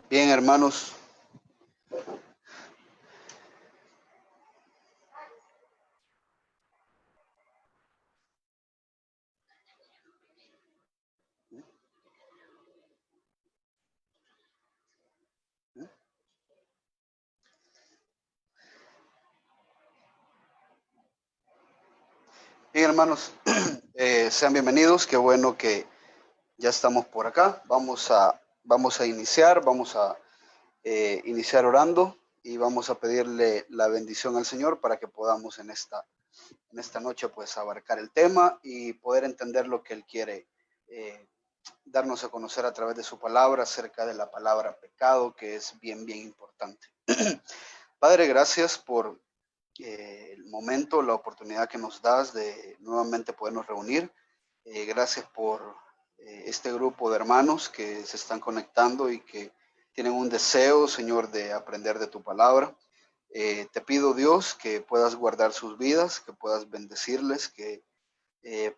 Bien, hermanos. Bien, hermanos, sean bienvenidos. Qué bueno que ya estamos por acá. Vamos a iniciar orando y vamos a pedirle la bendición al Señor para que podamos en esta noche pues abarcar el tema y poder entender lo que Él quiere darnos a conocer a través de su palabra acerca de la palabra pecado, que es bien, bien importante. Padre, gracias por el momento, la oportunidad que nos das de nuevamente podernos reunir. Gracias por este grupo de hermanos que se están conectando y que tienen un deseo, Señor, de aprender de tu palabra. Te pido, Dios, que puedas guardar sus vidas, que puedas bendecirles, que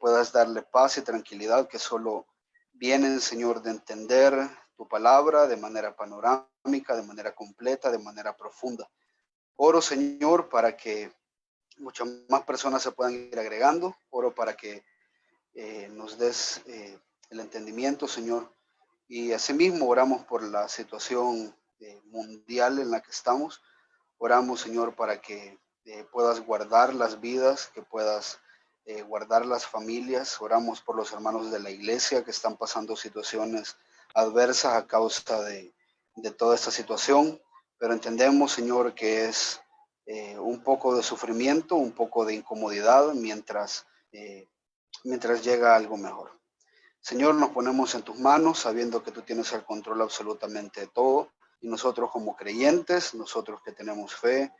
puedas darle paz y tranquilidad que solo vienen, Señor, de entender tu palabra de manera panorámica, de manera completa, de manera profunda. Oro, Señor, para que muchas más personas se puedan ir agregando. Oro para que nos des el entendimiento, Señor. Y asimismo oramos por la situación mundial en la que estamos. Oramos, Señor, para que puedas guardar las vidas, que puedas guardar las familias. Oramos por los hermanos de la iglesia que están pasando situaciones adversas a causa de toda esta situación. Pero entendemos, Señor, que es un poco de sufrimiento, un poco de incomodidad mientras llega algo mejor. Señor, nos ponemos en tus manos sabiendo que tú tienes el control absolutamente de todo y nosotros como creyentes, nosotros que tenemos fe,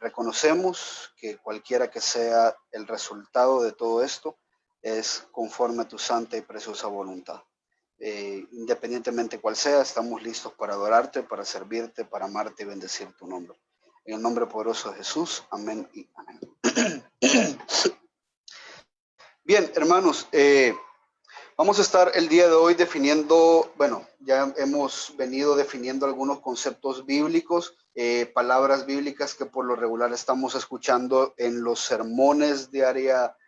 reconocemos que cualquiera que sea el resultado de todo esto es conforme a tu santa y preciosa voluntad. Independientemente cuál sea, estamos listos para adorarte, para servirte, para amarte y bendecir tu nombre. En el nombre poderoso de Jesús, amén y amén. Bien, hermanos, vamos a estar el día de hoy definiendo, bueno, ya hemos venido definiendo algunos conceptos bíblicos, palabras bíblicas que por lo regular estamos escuchando en los sermones diariamente.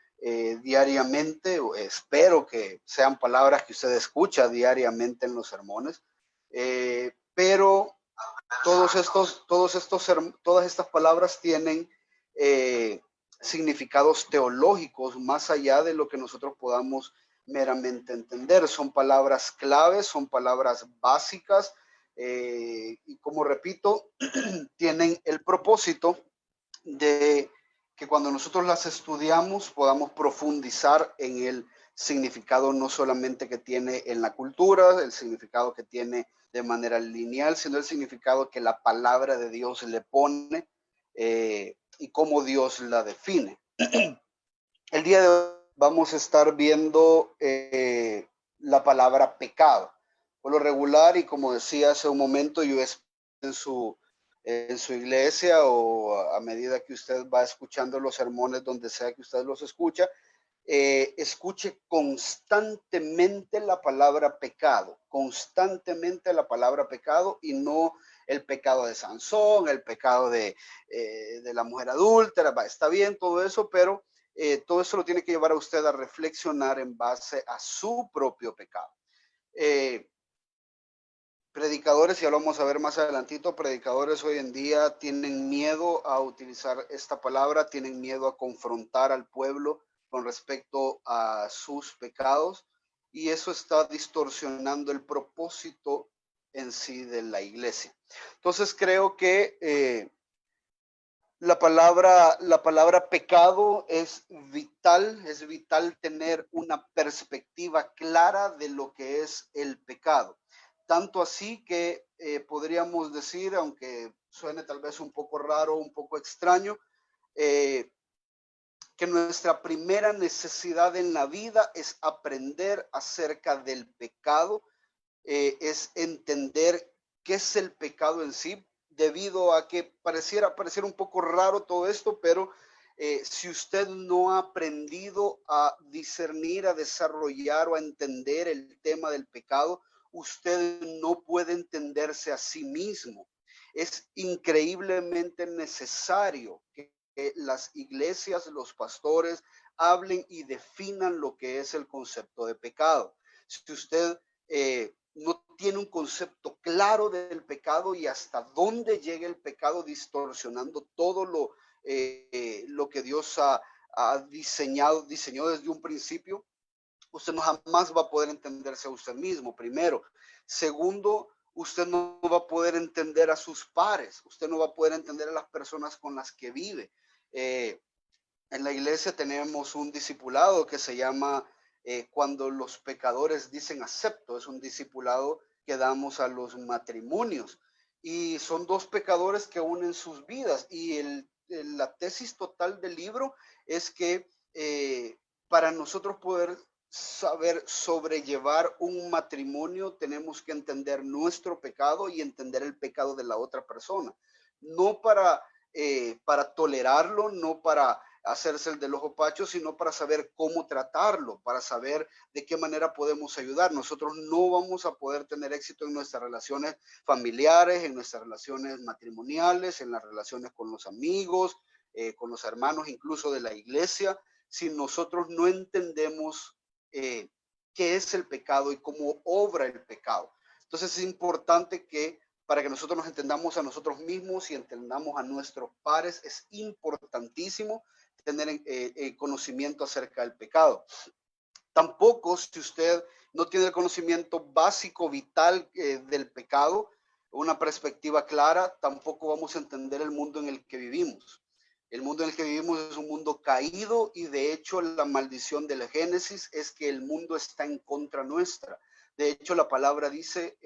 Espero que sean palabras que usted escucha diariamente en los sermones, pero todas estas palabras tienen significados teológicos más allá de lo que nosotros podamos meramente entender. Son palabras claves, son palabras básicas y como repito, tienen el propósito de que cuando nosotros las estudiamos podamos profundizar en el significado no solamente que tiene en la cultura, el significado que tiene de manera lineal, sino el significado que la palabra de Dios le pone y cómo Dios la define. El día de hoy vamos a estar viendo la palabra pecado. Por lo regular, y como decía hace un momento, yo en su iglesia o a medida que usted va escuchando los sermones, donde sea que usted los escucha, escuche constantemente la palabra pecado y no el pecado de Sansón, el pecado de la mujer adúltera. Está bien todo eso, pero todo eso lo tiene que llevar a usted a reflexionar en base a su propio pecado. Predicadores, y ya lo vamos a ver más adelantito, predicadores hoy en día tienen miedo a utilizar esta palabra, tienen miedo a confrontar al pueblo con respecto a sus pecados, y eso está distorsionando el propósito en sí de la iglesia. Entonces creo que la palabra pecado es vital tener una perspectiva clara de lo que es el pecado. Tanto así que podríamos decir, aunque suene tal vez un poco raro, un poco extraño, que nuestra primera necesidad en la vida es aprender acerca del pecado, es entender qué es el pecado en sí, debido a que pareciera un poco raro todo esto, pero si usted no ha aprendido a discernir, a desarrollar o a entender el tema del pecado, usted no puede entenderse a sí mismo. Es increíblemente necesario que las iglesias, los pastores, hablen y definan lo que es el concepto de pecado. Si usted no tiene un concepto claro del pecado y hasta dónde llega el pecado, distorsionando todo lo que Dios diseñó desde un principio, usted no jamás va a poder entenderse a usted mismo, primero. Segundo, usted no va a poder entender a sus pares, usted no va a poder entender a las personas con las que vive. En la iglesia tenemos un discipulado que se llama cuando los pecadores dicen acepto. Es un discipulado que damos a los matrimonios. Y son dos pecadores que unen sus vidas. Y la tesis total del libro es que para nosotros poder saber sobrellevar un matrimonio, tenemos que entender nuestro pecado y entender el pecado de la otra persona. No para tolerarlo, no para hacerse el del ojo pacho, sino para saber cómo tratarlo, para saber de qué manera podemos ayudar. Nosotros no vamos a poder tener éxito en nuestras relaciones familiares, en nuestras relaciones matrimoniales, en las relaciones con los amigos, con los hermanos incluso de la iglesia, si nosotros no entendemos qué es el pecado y cómo obra el pecado. Entonces es importante que para que nosotros nos entendamos a nosotros mismos y entendamos a nuestros pares, es importantísimo tener conocimiento acerca del pecado. Tampoco, si usted no tiene el conocimiento básico, vital del pecado, una perspectiva clara, tampoco vamos a entender el mundo en el que vivimos. El mundo en el que vivimos es un mundo caído y de hecho la maldición del Génesis es que el mundo está en contra nuestra. De hecho, la palabra dice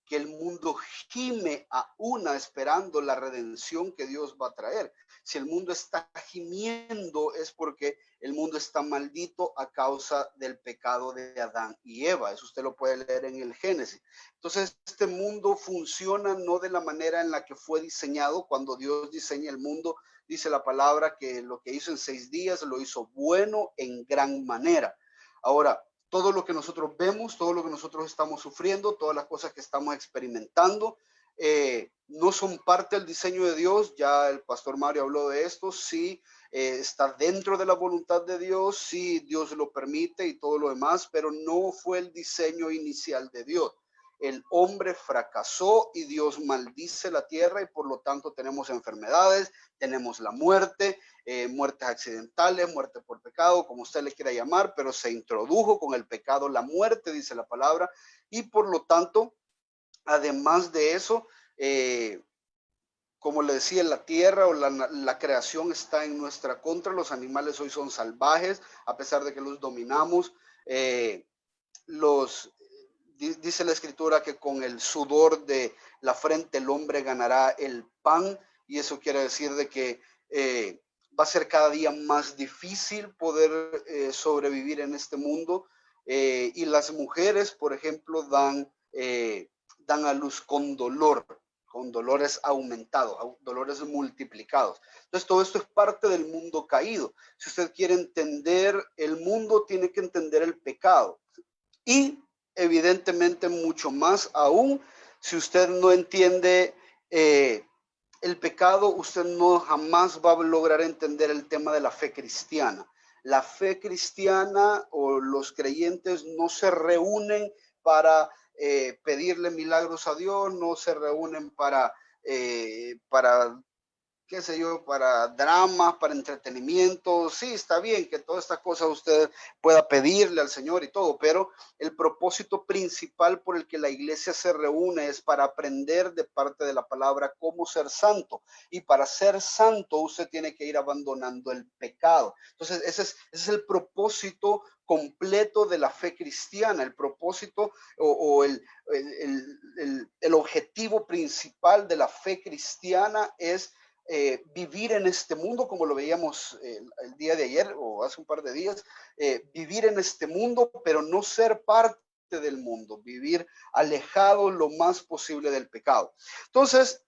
que el mundo gime a una esperando la redención que Dios va a traer. Si el mundo está gimiendo es porque el mundo está maldito a causa del pecado de Adán y Eva. Eso usted lo puede leer en el Génesis. Entonces, este mundo funciona no de la manera en la que fue diseñado. Cuando Dios diseña el mundo, dice la palabra que lo que hizo en 6 días lo hizo bueno en gran manera. Ahora, todo lo que nosotros vemos, todo lo que nosotros estamos sufriendo, todas las cosas que estamos experimentando, no son parte del diseño de Dios. Ya el pastor Mario habló de esto. Sí, está dentro de la voluntad de Dios, sí, Dios lo permite y todo lo demás, pero no fue el diseño inicial de Dios. El hombre fracasó y Dios maldice la tierra y por lo tanto tenemos enfermedades, tenemos la muerte, muertes accidentales, muerte por pecado, como usted le quiera llamar, pero se introdujo con el pecado la muerte, dice la palabra, y por lo tanto, además de eso, como le decía, la tierra o la creación está en nuestra contra. Los animales hoy son salvajes, a pesar de que los dominamos. Dice la escritura que con el sudor de la frente el hombre ganará el pan, y eso quiere decir de que va a ser cada día más difícil poder sobrevivir en este mundo. Y las mujeres, por ejemplo, dan a luz con dolores aumentados, dolores multiplicados. Entonces, todo esto es parte del mundo caído. Si usted quiere entender el mundo, tiene que entender el pecado. Y evidentemente mucho más aún, si usted no entiende el pecado, usted no jamás va a lograr entender el tema de la fe cristiana. La fe cristiana o los creyentes no se reúnen para pedirle milagros a Dios, no se reúnen para qué sé yo, para dramas, para entretenimiento. Sí, está bien que todas estas cosas usted pueda pedirle al Señor y todo, pero el propósito principal por el que la iglesia se reúne es para aprender de parte de la palabra cómo ser santo. Y para ser santo usted tiene que ir abandonando el pecado. Entonces, ese es el propósito completo de la fe cristiana. El propósito o el objetivo principal de la fe cristiana es vivir en este mundo, como lo veíamos el día de ayer o hace un par de días, vivir en este mundo, pero no ser parte del mundo, vivir alejado lo más posible del pecado. Entonces,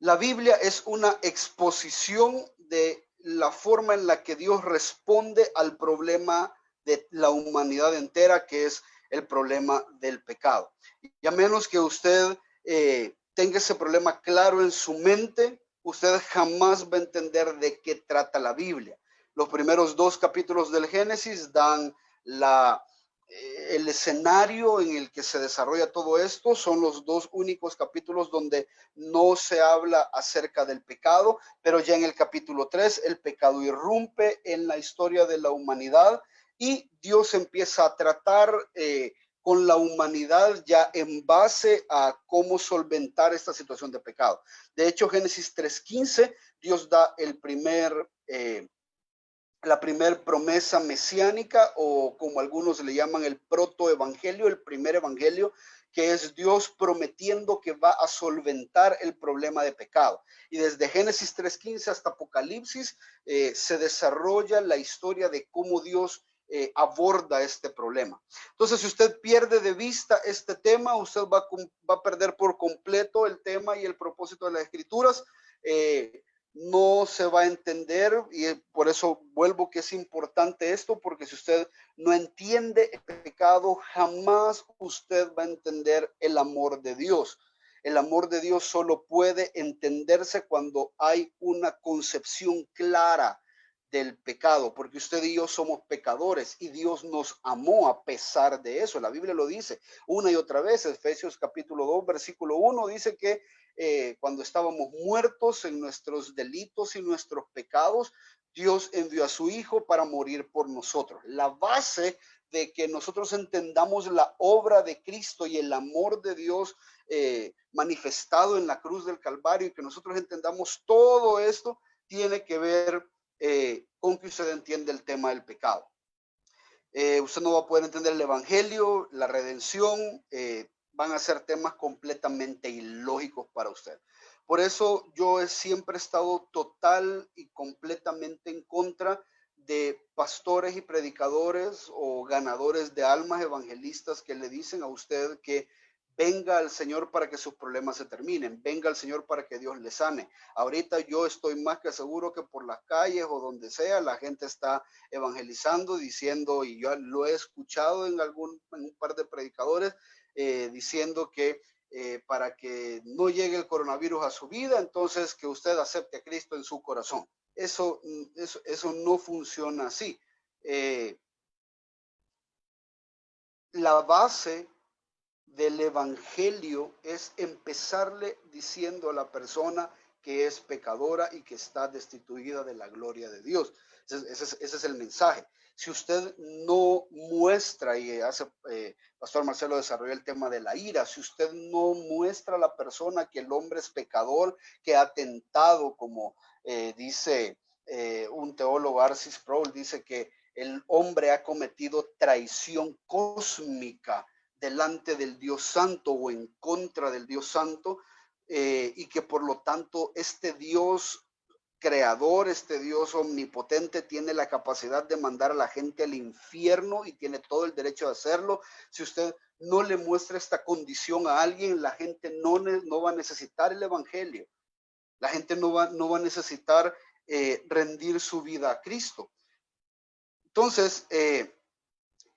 la Biblia es una exposición de la forma en la que Dios responde al problema de la humanidad entera, que es el problema del pecado. Y a menos que usted tenga ese problema claro en su mente, usted jamás va a entender de qué trata la Biblia. Los primeros 2 capítulos del Génesis dan el escenario en el que se desarrolla todo esto. Son los 2 únicos capítulos donde no se habla acerca del pecado, pero ya en el capítulo 3 el pecado irrumpe en la historia de la humanidad y Dios empieza a tratar con la humanidad ya en base a cómo solventar esta situación de pecado. De hecho, Génesis 3:15, Dios da la primer promesa mesiánica, o como algunos le llaman el protoevangelio, el primer evangelio, que es Dios prometiendo que va a solventar el problema de pecado. Y desde Génesis 3:15 hasta Apocalipsis se desarrolla la historia de cómo Dios aborda este problema. Entonces, si usted pierde de vista este tema, usted va a perder por completo el tema y el propósito de las Escrituras. No se va a entender, y por eso vuelvo que es importante esto, porque si usted no entiende el pecado, jamás usted va a entender el amor de Dios. El amor de Dios solo puede entenderse cuando hay una concepción clara del pecado, porque usted y yo somos pecadores y Dios nos amó a pesar de eso. La Biblia lo dice una y otra vez. Efesios capítulo 2 versículo 1 dice que cuando estábamos muertos en nuestros delitos y nuestros pecados, Dios envió a su Hijo para morir por nosotros. La base de que nosotros entendamos la obra de Cristo y el amor de Dios manifestado en la cruz del Calvario, y que nosotros entendamos todo esto, tiene que ver con que usted entiende el tema del pecado. Usted no va a poder entender el evangelio, la redención, van a ser temas completamente ilógicos para usted. Por eso yo siempre he estado total y completamente en contra de pastores y predicadores o ganadores de almas, evangelistas, que le dicen a usted que venga al Señor para que sus problemas se terminen, venga al Señor para que Dios le sane. Ahorita yo estoy más que seguro que por las calles o donde sea, la gente está evangelizando, diciendo, y yo lo he escuchado en un par de predicadores, diciendo que para que no llegue el coronavirus a su vida, entonces que usted acepte a Cristo en su corazón. Eso no funciona así. La base del evangelio es empezarle diciendo a la persona que es pecadora y que está destituida de la gloria de Dios. Ese es el mensaje. Si usted no muestra, y Pastor Marcelo desarrolló el tema de la ira, si usted no muestra a la persona que el hombre es pecador, que ha tentado, como dice un teólogo, R.C. Sproul, dice que el hombre ha cometido traición cósmica delante del Dios Santo o en contra del Dios Santo, y que por lo tanto este Dios creador, este Dios omnipotente, tiene la capacidad de mandar a la gente al infierno y tiene todo el derecho de hacerlo. Si usted no le muestra esta condición a alguien, la gente no va a necesitar el evangelio. La gente no va a necesitar rendir su vida a Cristo. Entonces,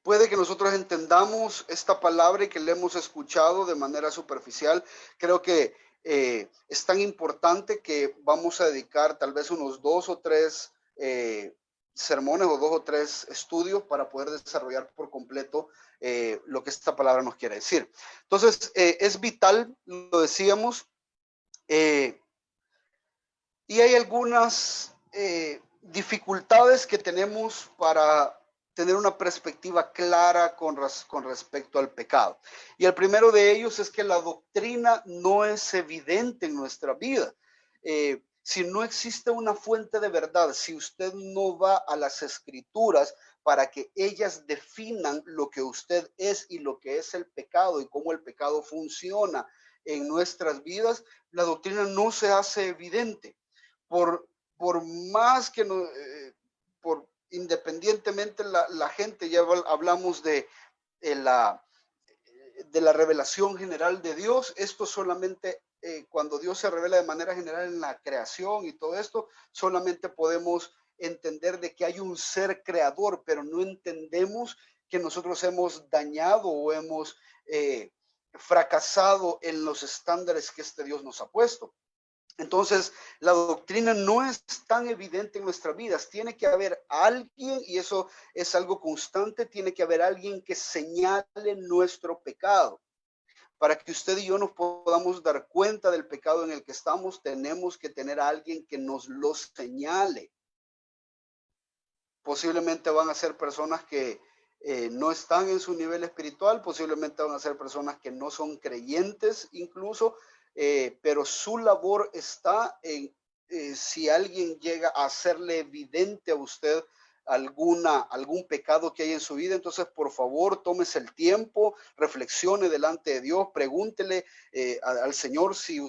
puede que nosotros entendamos esta palabra y que la hemos escuchado de manera superficial. Creo que es tan importante que vamos a dedicar tal vez unos 2 o 3 sermones o 2 o 3 estudios para poder desarrollar por completo lo que esta palabra nos quiere decir. Entonces, es vital, lo decíamos, y hay algunas dificultades que tenemos para tener una perspectiva clara con respecto al pecado. Y el primero de ellos es que la doctrina no es evidente en nuestra vida. Si no existe una fuente de verdad, si usted no va a las escrituras para que ellas definan lo que usted es y lo que es el pecado y cómo el pecado funciona en nuestras vidas, la doctrina no se hace evidente. Por más que no, independientemente la gente, ya hablamos de la revelación general de Dios. Esto solamente cuando Dios se revela de manera general en la creación y todo esto, solamente podemos entender de que hay un ser creador, pero no entendemos que nosotros hemos dañado o hemos fracasado en los estándares que este Dios nos ha puesto. Entonces, la doctrina no es tan evidente en nuestras vidas. Tiene que haber alguien, y eso es algo constante, tiene que haber alguien que señale nuestro pecado. Para que usted y yo nos podamos dar cuenta del pecado en el que estamos, tenemos que tener a alguien que nos lo señale. Posiblemente van a ser personas que no están en su nivel espiritual, posiblemente van a ser personas que no son creyentes incluso, pero su labor está en si alguien llega a hacerle evidente a usted algún pecado que hay en su vida, entonces por favor tómese el tiempo, reflexione delante de Dios, pregúntele al Señor si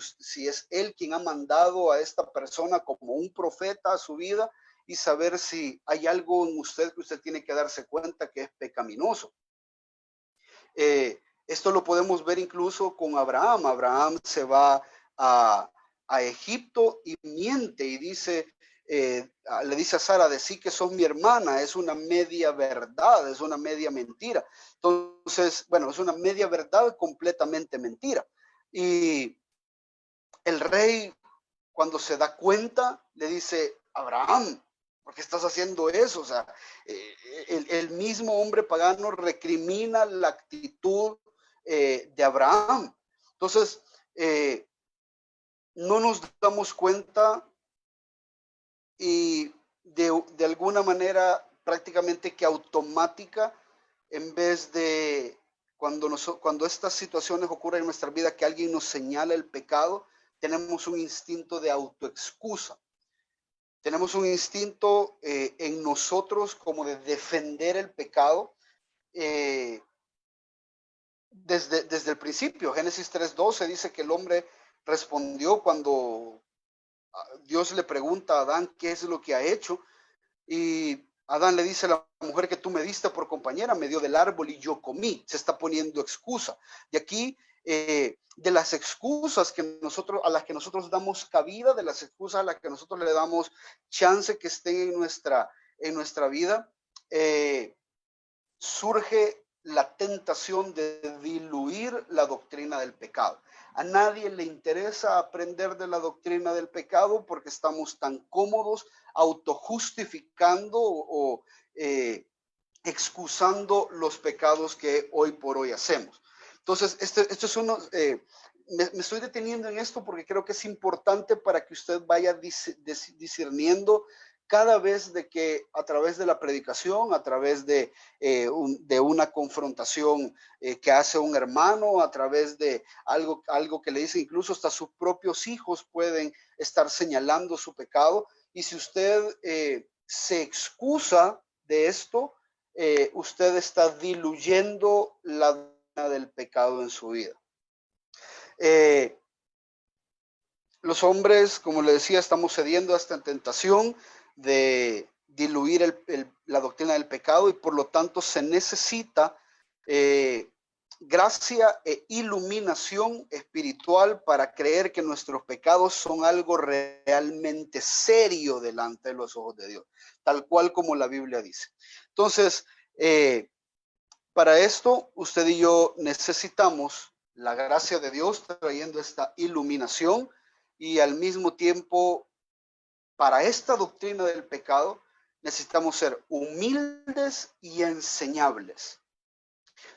es Él quien ha mandado a esta persona como un profeta a su vida, y saber si hay algo en usted que usted tiene que darse cuenta que es pecaminoso. Esto lo podemos ver incluso con Abraham. Abraham se va a Egipto y miente y dice, le dice a Sara, decí que sos mi hermana. Es una media verdad, es una media mentira. Entonces, bueno, es una media verdad completamente mentira. Y el rey, cuando se da cuenta, le dice, Abraham, ¿por qué estás haciendo eso? O sea, el mismo hombre pagano recrimina la actitud de Abraham. Entonces, no nos damos cuenta y de alguna manera prácticamente que automática, en vez de cuando estas situaciones ocurren en nuestra vida, que alguien nos señala el pecado, tenemos un instinto de autoexcusa. Tenemos un instinto en nosotros como de defender el pecado desde el principio. Génesis 3:12 dice que el hombre respondió cuando Dios le pregunta a Adán qué es lo que ha hecho, y Adán le dice, la mujer que tú me diste por compañera me dio del árbol y yo comí. Se está poniendo excusa. Y aquí, de las excusas a las que nosotros damos cabida, de las excusas a las que nosotros le damos chance que estén en nuestra vida, surge la tentación de diluir la doctrina del pecado. A nadie le interesa aprender de la doctrina del pecado porque estamos tan cómodos autojustificando o excusando los pecados que hoy por hoy hacemos. Entonces, esto es uno, me estoy deteniendo en esto porque creo que es importante para que usted vaya discerniendo cada vez de que a través de la predicación, a través de una confrontación que hace un hermano, a través de algo que le dice, incluso hasta sus propios hijos pueden estar señalando su pecado. Y si usted se excusa de esto, usted está diluyendo la doctrina del pecado en su vida. Los hombres, como le decía, estamos cediendo a esta tentación de diluir la doctrina del pecado, y por lo tanto se necesita gracia e iluminación espiritual para creer que nuestros pecados son algo realmente serio delante de los ojos de Dios, tal cual como la Biblia dice. Entonces, para esto, usted y yo necesitamos la gracia de Dios trayendo esta iluminación, y al mismo tiempo, para esta doctrina del pecado, necesitamos ser humildes y enseñables.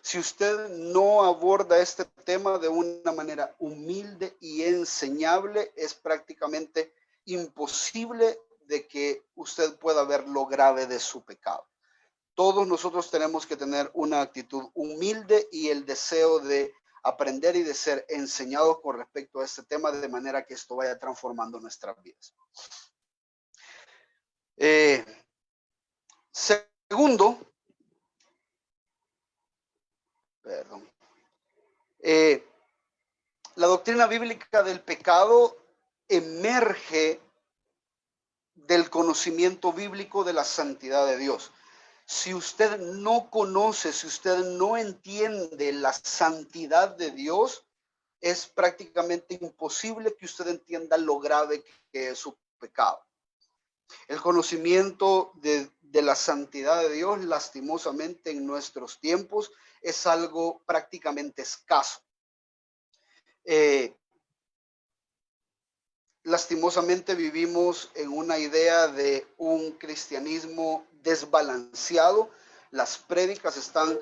Si usted no aborda este tema de una manera humilde y enseñable, es prácticamente imposible de que usted pueda ver lo grave de su pecado. Todos nosotros tenemos que tener una actitud humilde y el deseo de aprender y de ser enseñados con respecto a este tema, de manera que esto vaya transformando nuestras vidas. Segundo, la doctrina bíblica del pecado emerge del conocimiento bíblico de la santidad de Dios. Si usted no conoce, si usted no entiende la santidad de Dios, es prácticamente imposible que usted entienda lo grave que es su pecado. El conocimiento de la santidad de Dios, lastimosamente en nuestros tiempos, es algo prácticamente escaso. Lastimosamente vivimos en una idea de un cristianismo desbalanceado. Las prédicas están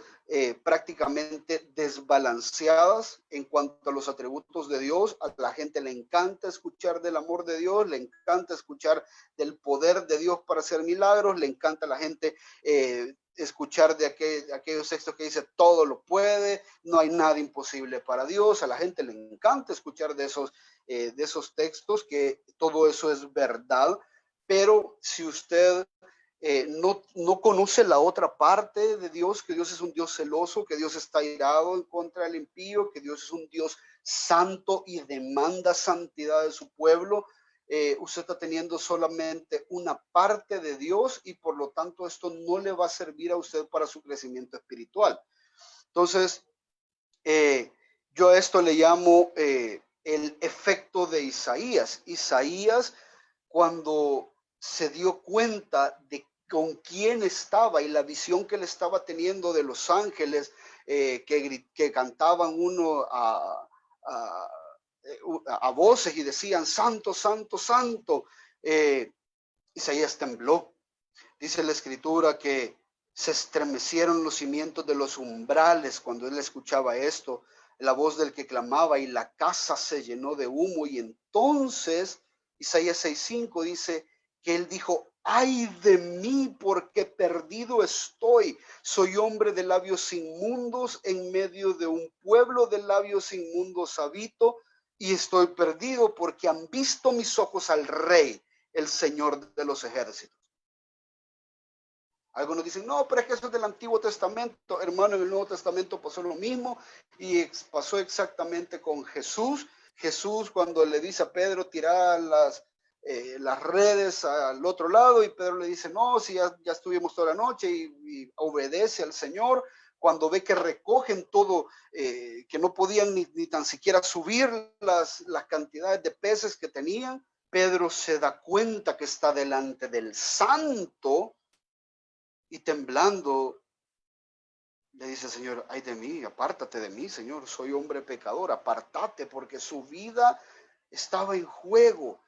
prácticamente desbalanceadas en cuanto a los atributos de Dios. A la gente le encanta escuchar del amor de Dios, le encanta escuchar del poder de Dios para hacer milagros, le encanta a la gente escuchar de aquellos textos que dice todo lo puede, no hay nada imposible para Dios. A la gente le encanta escuchar de esos textos, que todo eso es verdad, pero si usted no conoce la otra parte de Dios, que Dios es un Dios celoso, que Dios está irado en contra del impío, que Dios es un Dios santo y demanda santidad de su pueblo, usted está teniendo solamente una parte de Dios y por lo tanto esto no le va a servir a usted para su crecimiento espiritual. Entonces, yo a esto le llamo el efecto de Isaías. Isaías, cuando se dio cuenta de con quién estaba y la visión que él estaba teniendo de los ángeles que cantaban uno a voces y decían, santo, santo, santo, Isaías tembló. Dice la escritura que se estremecieron los cimientos de los umbrales cuando él escuchaba esto, la voz del que clamaba, y la casa se llenó de humo. Y entonces Isaías 6:5 dice que él dijo, ay de mí, porque perdido estoy. Soy hombre de labios inmundos, en medio de un pueblo de labios inmundos habito, y estoy perdido porque han visto mis ojos al Rey, el Señor de los ejércitos. Algunos dicen, no, pero es que eso es del Antiguo Testamento. Hermano, en el Nuevo Testamento pasó lo mismo y pasó exactamente con Jesús. Jesús, cuando le dice a Pedro tirar las redes al otro lado, y Pedro le dice, no, si ya estuvimos toda la noche, y obedece al Señor. Cuando ve que recogen todo, que no podían ni tan siquiera subir las cantidades de peces que tenían, Pedro se da cuenta que está delante del Santo. Y temblando, le dice, Señor, ay de mí, apártate de mí, Señor, soy hombre pecador, apártate, porque su vida estaba en juego.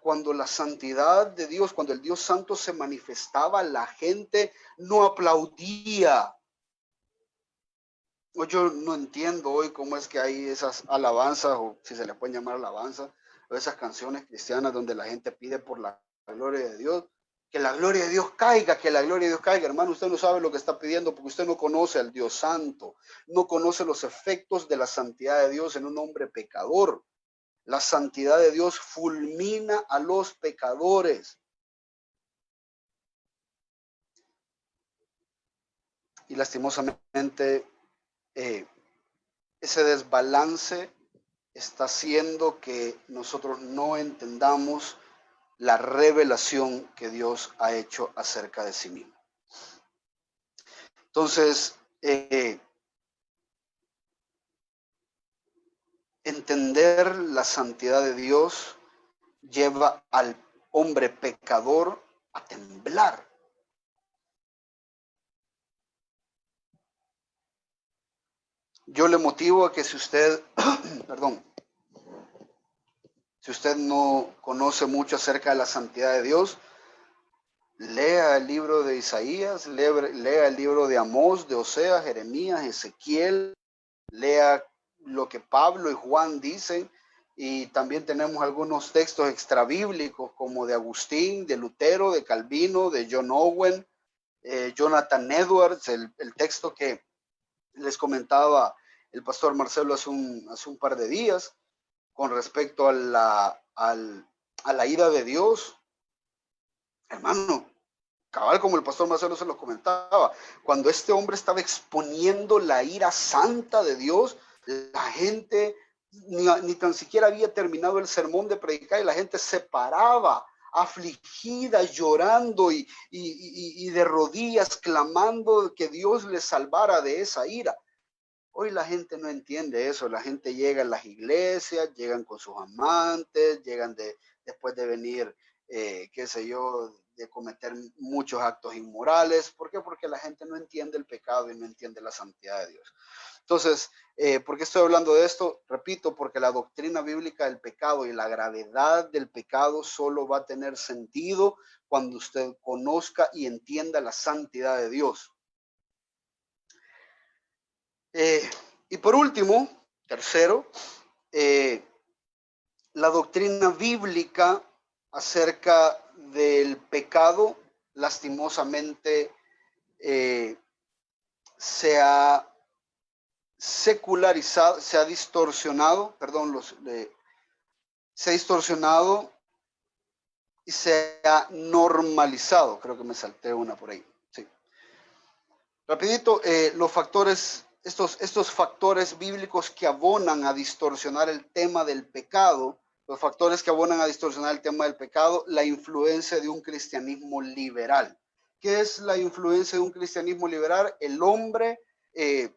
Cuando la santidad de Dios, cuando el Dios Santo se manifestaba, la gente no aplaudía. Yo no entiendo hoy cómo es que hay esas alabanzas, o si se le pueden llamar alabanzas, o esas canciones cristianas donde la gente pide por la gloria de Dios. Que la gloria de Dios caiga, que la gloria de Dios caiga. Hermano, usted no sabe lo que está pidiendo porque usted no conoce al Dios Santo, no conoce los efectos de la santidad de Dios en un hombre pecador. La santidad de Dios fulmina a los pecadores. Y lastimosamente, ese desbalance está haciendo que nosotros no entendamos la revelación que Dios ha hecho acerca de sí mismo. Entonces, entender la santidad de Dios lleva al hombre pecador a temblar. Yo le motivo a que si usted, perdón, si usted no conoce mucho acerca de la santidad de Dios, lea el libro de Isaías, lea el libro de Amós, de Oseas, Jeremías, Ezequiel, lea lo que Pablo y Juan dicen, y también tenemos algunos textos extrabíblicos como de Agustín, de Lutero, de Calvino, de John Owen, Jonathan Edwards, el texto que les comentaba el pastor Marcelo hace un par de días con respecto a la ira de Dios. Hermano, cabal como el pastor Marcelo se lo comentaba, cuando este hombre estaba exponiendo la ira santa de Dios, la gente ni tan siquiera había terminado el sermón de predicar y la gente se paraba afligida, llorando y de rodillas clamando que Dios les salvara de esa ira. Hoy la gente no entiende eso, la gente llega a las iglesias, llegan con sus amantes, llegan después de venir qué sé yo, de cometer muchos actos inmorales. ¿Por qué? Porque la gente no entiende el pecado y no entiende la santidad de Dios. Entonces, ¿por qué estoy hablando de esto? Repito, porque la doctrina bíblica del pecado y la gravedad del pecado solo va a tener sentido cuando usted conozca y entienda la santidad de Dios. Y por último, tercero, la doctrina bíblica acerca del pecado, lastimosamente, se ha secularizado, se ha distorsionado, se ha distorsionado y se ha normalizado. Creo que me salté una por ahí. Sí. Rapidito, estos factores bíblicos que abonan a distorsionar el tema del pecado, los factores que abonan a distorsionar el tema del pecado, la influencia de un cristianismo liberal. ¿Qué es la influencia de un cristianismo liberal? El hombre,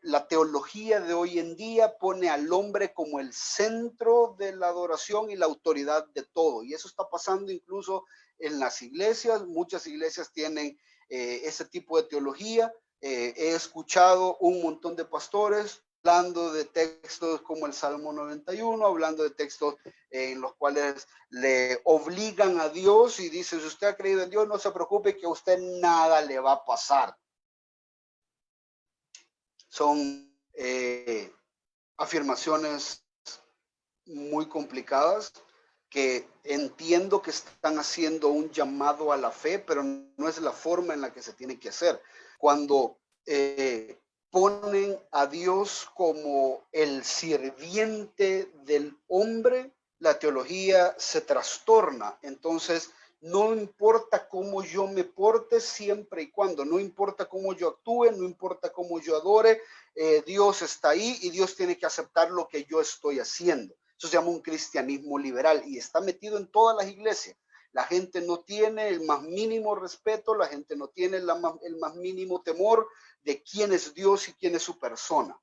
la teología de hoy en día pone al hombre como el centro de la adoración y la autoridad de todo. Y eso está pasando incluso en las iglesias. Muchas iglesias tienen ese tipo de teología. He escuchado un montón de pastores hablando de textos como el Salmo 91, hablando de textos en los cuales le obligan a Dios y dice, si usted ha creído en Dios, no se preocupe que a usted nada le va a pasar. Son afirmaciones muy complicadas que entiendo que están haciendo un llamado a la fe, pero no es la forma en la que se tiene que hacer. Cuando ponen a Dios como el sirviente del hombre, la teología se trastorna. Entonces, no importa cómo yo me porte siempre y cuando, no importa cómo yo actúe, no importa cómo yo adore, Dios está ahí y Dios tiene que aceptar lo que yo estoy haciendo. Eso se llama un cristianismo liberal y está metido en todas las iglesias. La gente no tiene el más mínimo respeto, la gente no tiene el más mínimo temor de quién es Dios y quién es su persona.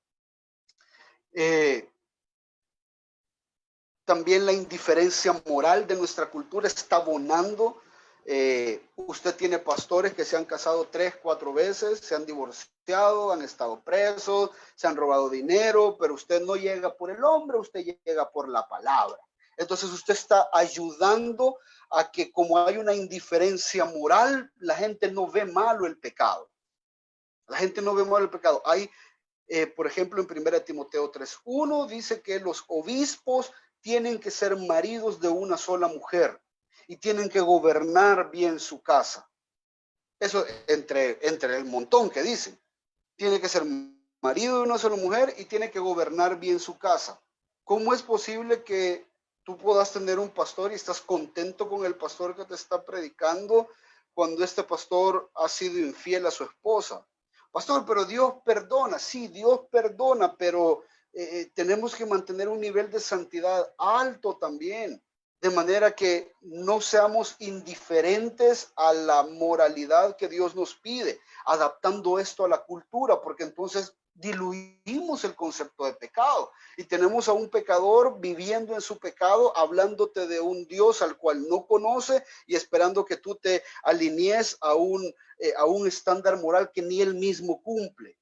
También la indiferencia moral de nuestra cultura está abonando. Usted tiene pastores que se han casado 3, 4 veces, se han divorciado, han estado presos, se han robado dinero, pero usted no llega por el hombre, usted llega por la palabra. Entonces usted está ayudando a que, como hay una indiferencia moral, la gente no ve malo el pecado. La gente no ve malo el pecado. Hay, por ejemplo, en 1 Timoteo 3:1 dice que los obispos tienen que ser maridos de una sola mujer y tienen que gobernar bien su casa. Eso entre el montón que dicen. Tiene que ser marido de una sola mujer y tiene que gobernar bien su casa. ¿Cómo es posible que tú puedas tener un pastor y estás contento con el pastor que te está predicando cuando este pastor ha sido infiel a su esposa? Pastor, pero Dios perdona. Sí, Dios perdona, pero tenemos que mantener un nivel de santidad alto también, de manera que no seamos indiferentes a la moralidad que Dios nos pide, adaptando esto a la cultura, porque entonces diluimos el concepto de pecado y tenemos a un pecador viviendo en su pecado, hablándote de un Dios al cual no conoce y esperando que tú te alinees a un estándar moral que ni él mismo cumple.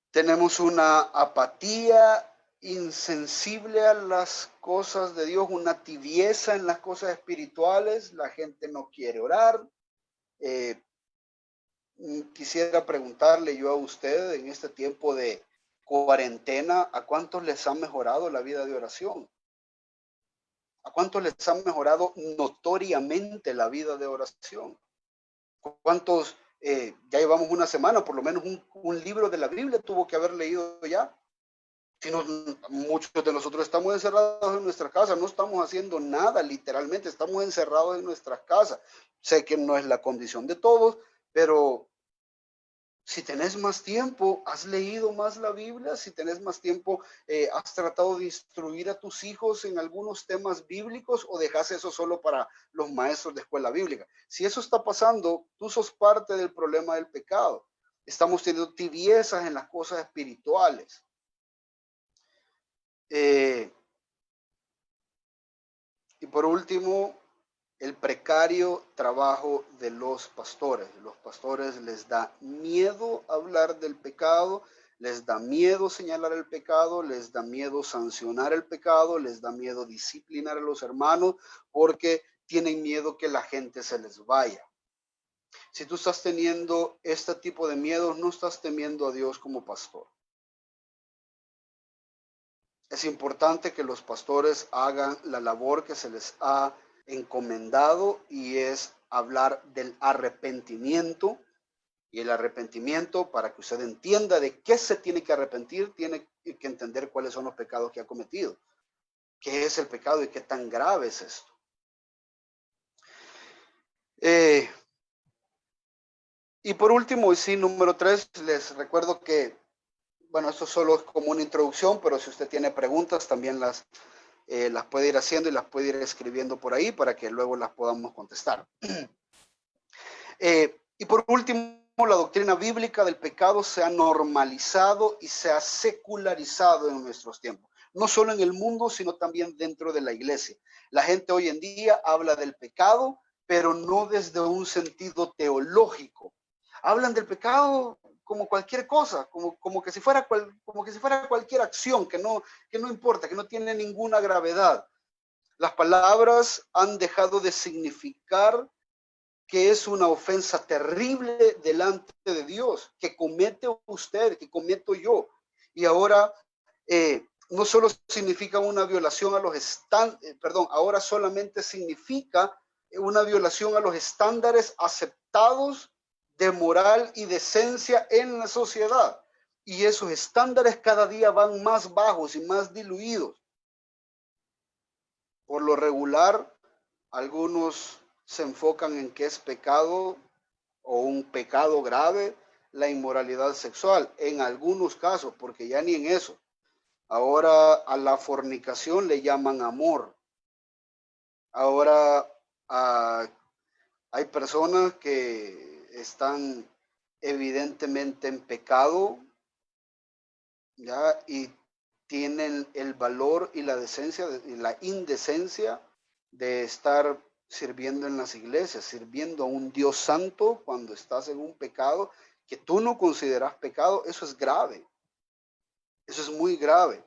Tenemos una apatía insensible a las cosas de Dios, una tibieza en las cosas espirituales, la gente no quiere orar. Quisiera preguntarle yo a usted en este tiempo de cuarentena, ¿a cuántos les ha mejorado la vida de oración? ¿A cuántos les ha mejorado notoriamente la vida de oración? ¿Cuántos, ya llevamos una semana, por lo menos un libro de la Biblia tuvo que haber leído ya? Si no, muchos de nosotros estamos encerrados en nuestra casa, no estamos haciendo nada, literalmente, estamos encerrados en nuestras casas. Sé que no es la condición de todos, pero si tenés más tiempo, has leído más la Biblia, si tenés más tiempo, has tratado de instruir a tus hijos en algunos temas bíblicos o dejas eso solo para los maestros de escuela bíblica. Si eso está pasando, tú sos parte del problema del pecado. Estamos teniendo tibiezas en las cosas espirituales. Y por último, el precario trabajo de los pastores. Los pastores les da miedo hablar del pecado, les da miedo señalar el pecado, les da miedo sancionar el pecado, les da miedo disciplinar a los hermanos porque tienen miedo que la gente se les vaya. Si tú estás teniendo este tipo de miedos, no estás temiendo a Dios como pastor. Es importante que los pastores hagan la labor que se les ha encomendado y es hablar del arrepentimiento. Y el arrepentimiento, para que usted entienda de qué se tiene que arrepentir, tiene que entender cuáles son los pecados que ha cometido. ¿Qué es el pecado y qué tan grave es esto? Y por último, y sí, número 3, les recuerdo que, bueno, esto solo es como una introducción, pero si usted tiene preguntas, también las puede ir haciendo y las puede ir escribiendo por ahí para que luego las podamos contestar. Y por último, la doctrina bíblica del pecado se ha normalizado y se ha secularizado en nuestros tiempos. No solo en el mundo, sino también dentro de la iglesia. La gente hoy en día habla del pecado, pero no desde un sentido teológico. Hablan del pecado como cualquier cosa, como que si fuera cualquier acción que no importa, que no tiene ninguna gravedad. Las palabras han dejado de significar que es una ofensa terrible delante de Dios, que comete usted, que cometo yo. Y ahora no solo significa una violación a los ahora solamente significa una violación a los estándares aceptados de moral y decencia en la sociedad. Y esos estándares cada día van más bajos y más diluidos. Por lo regular, algunos se enfocan en que es pecado o un pecado grave la inmoralidad sexual, en algunos casos, porque ya ni en eso. Ahora a la fornicación le llaman amor. Ahora hay personas que están evidentemente en pecado, ¿ya? Y tienen el valor y la decencia y la indecencia de estar sirviendo en las iglesias, sirviendo a un Dios santo cuando estás en un pecado que tú no consideras pecado. Eso es grave. Eso es muy grave.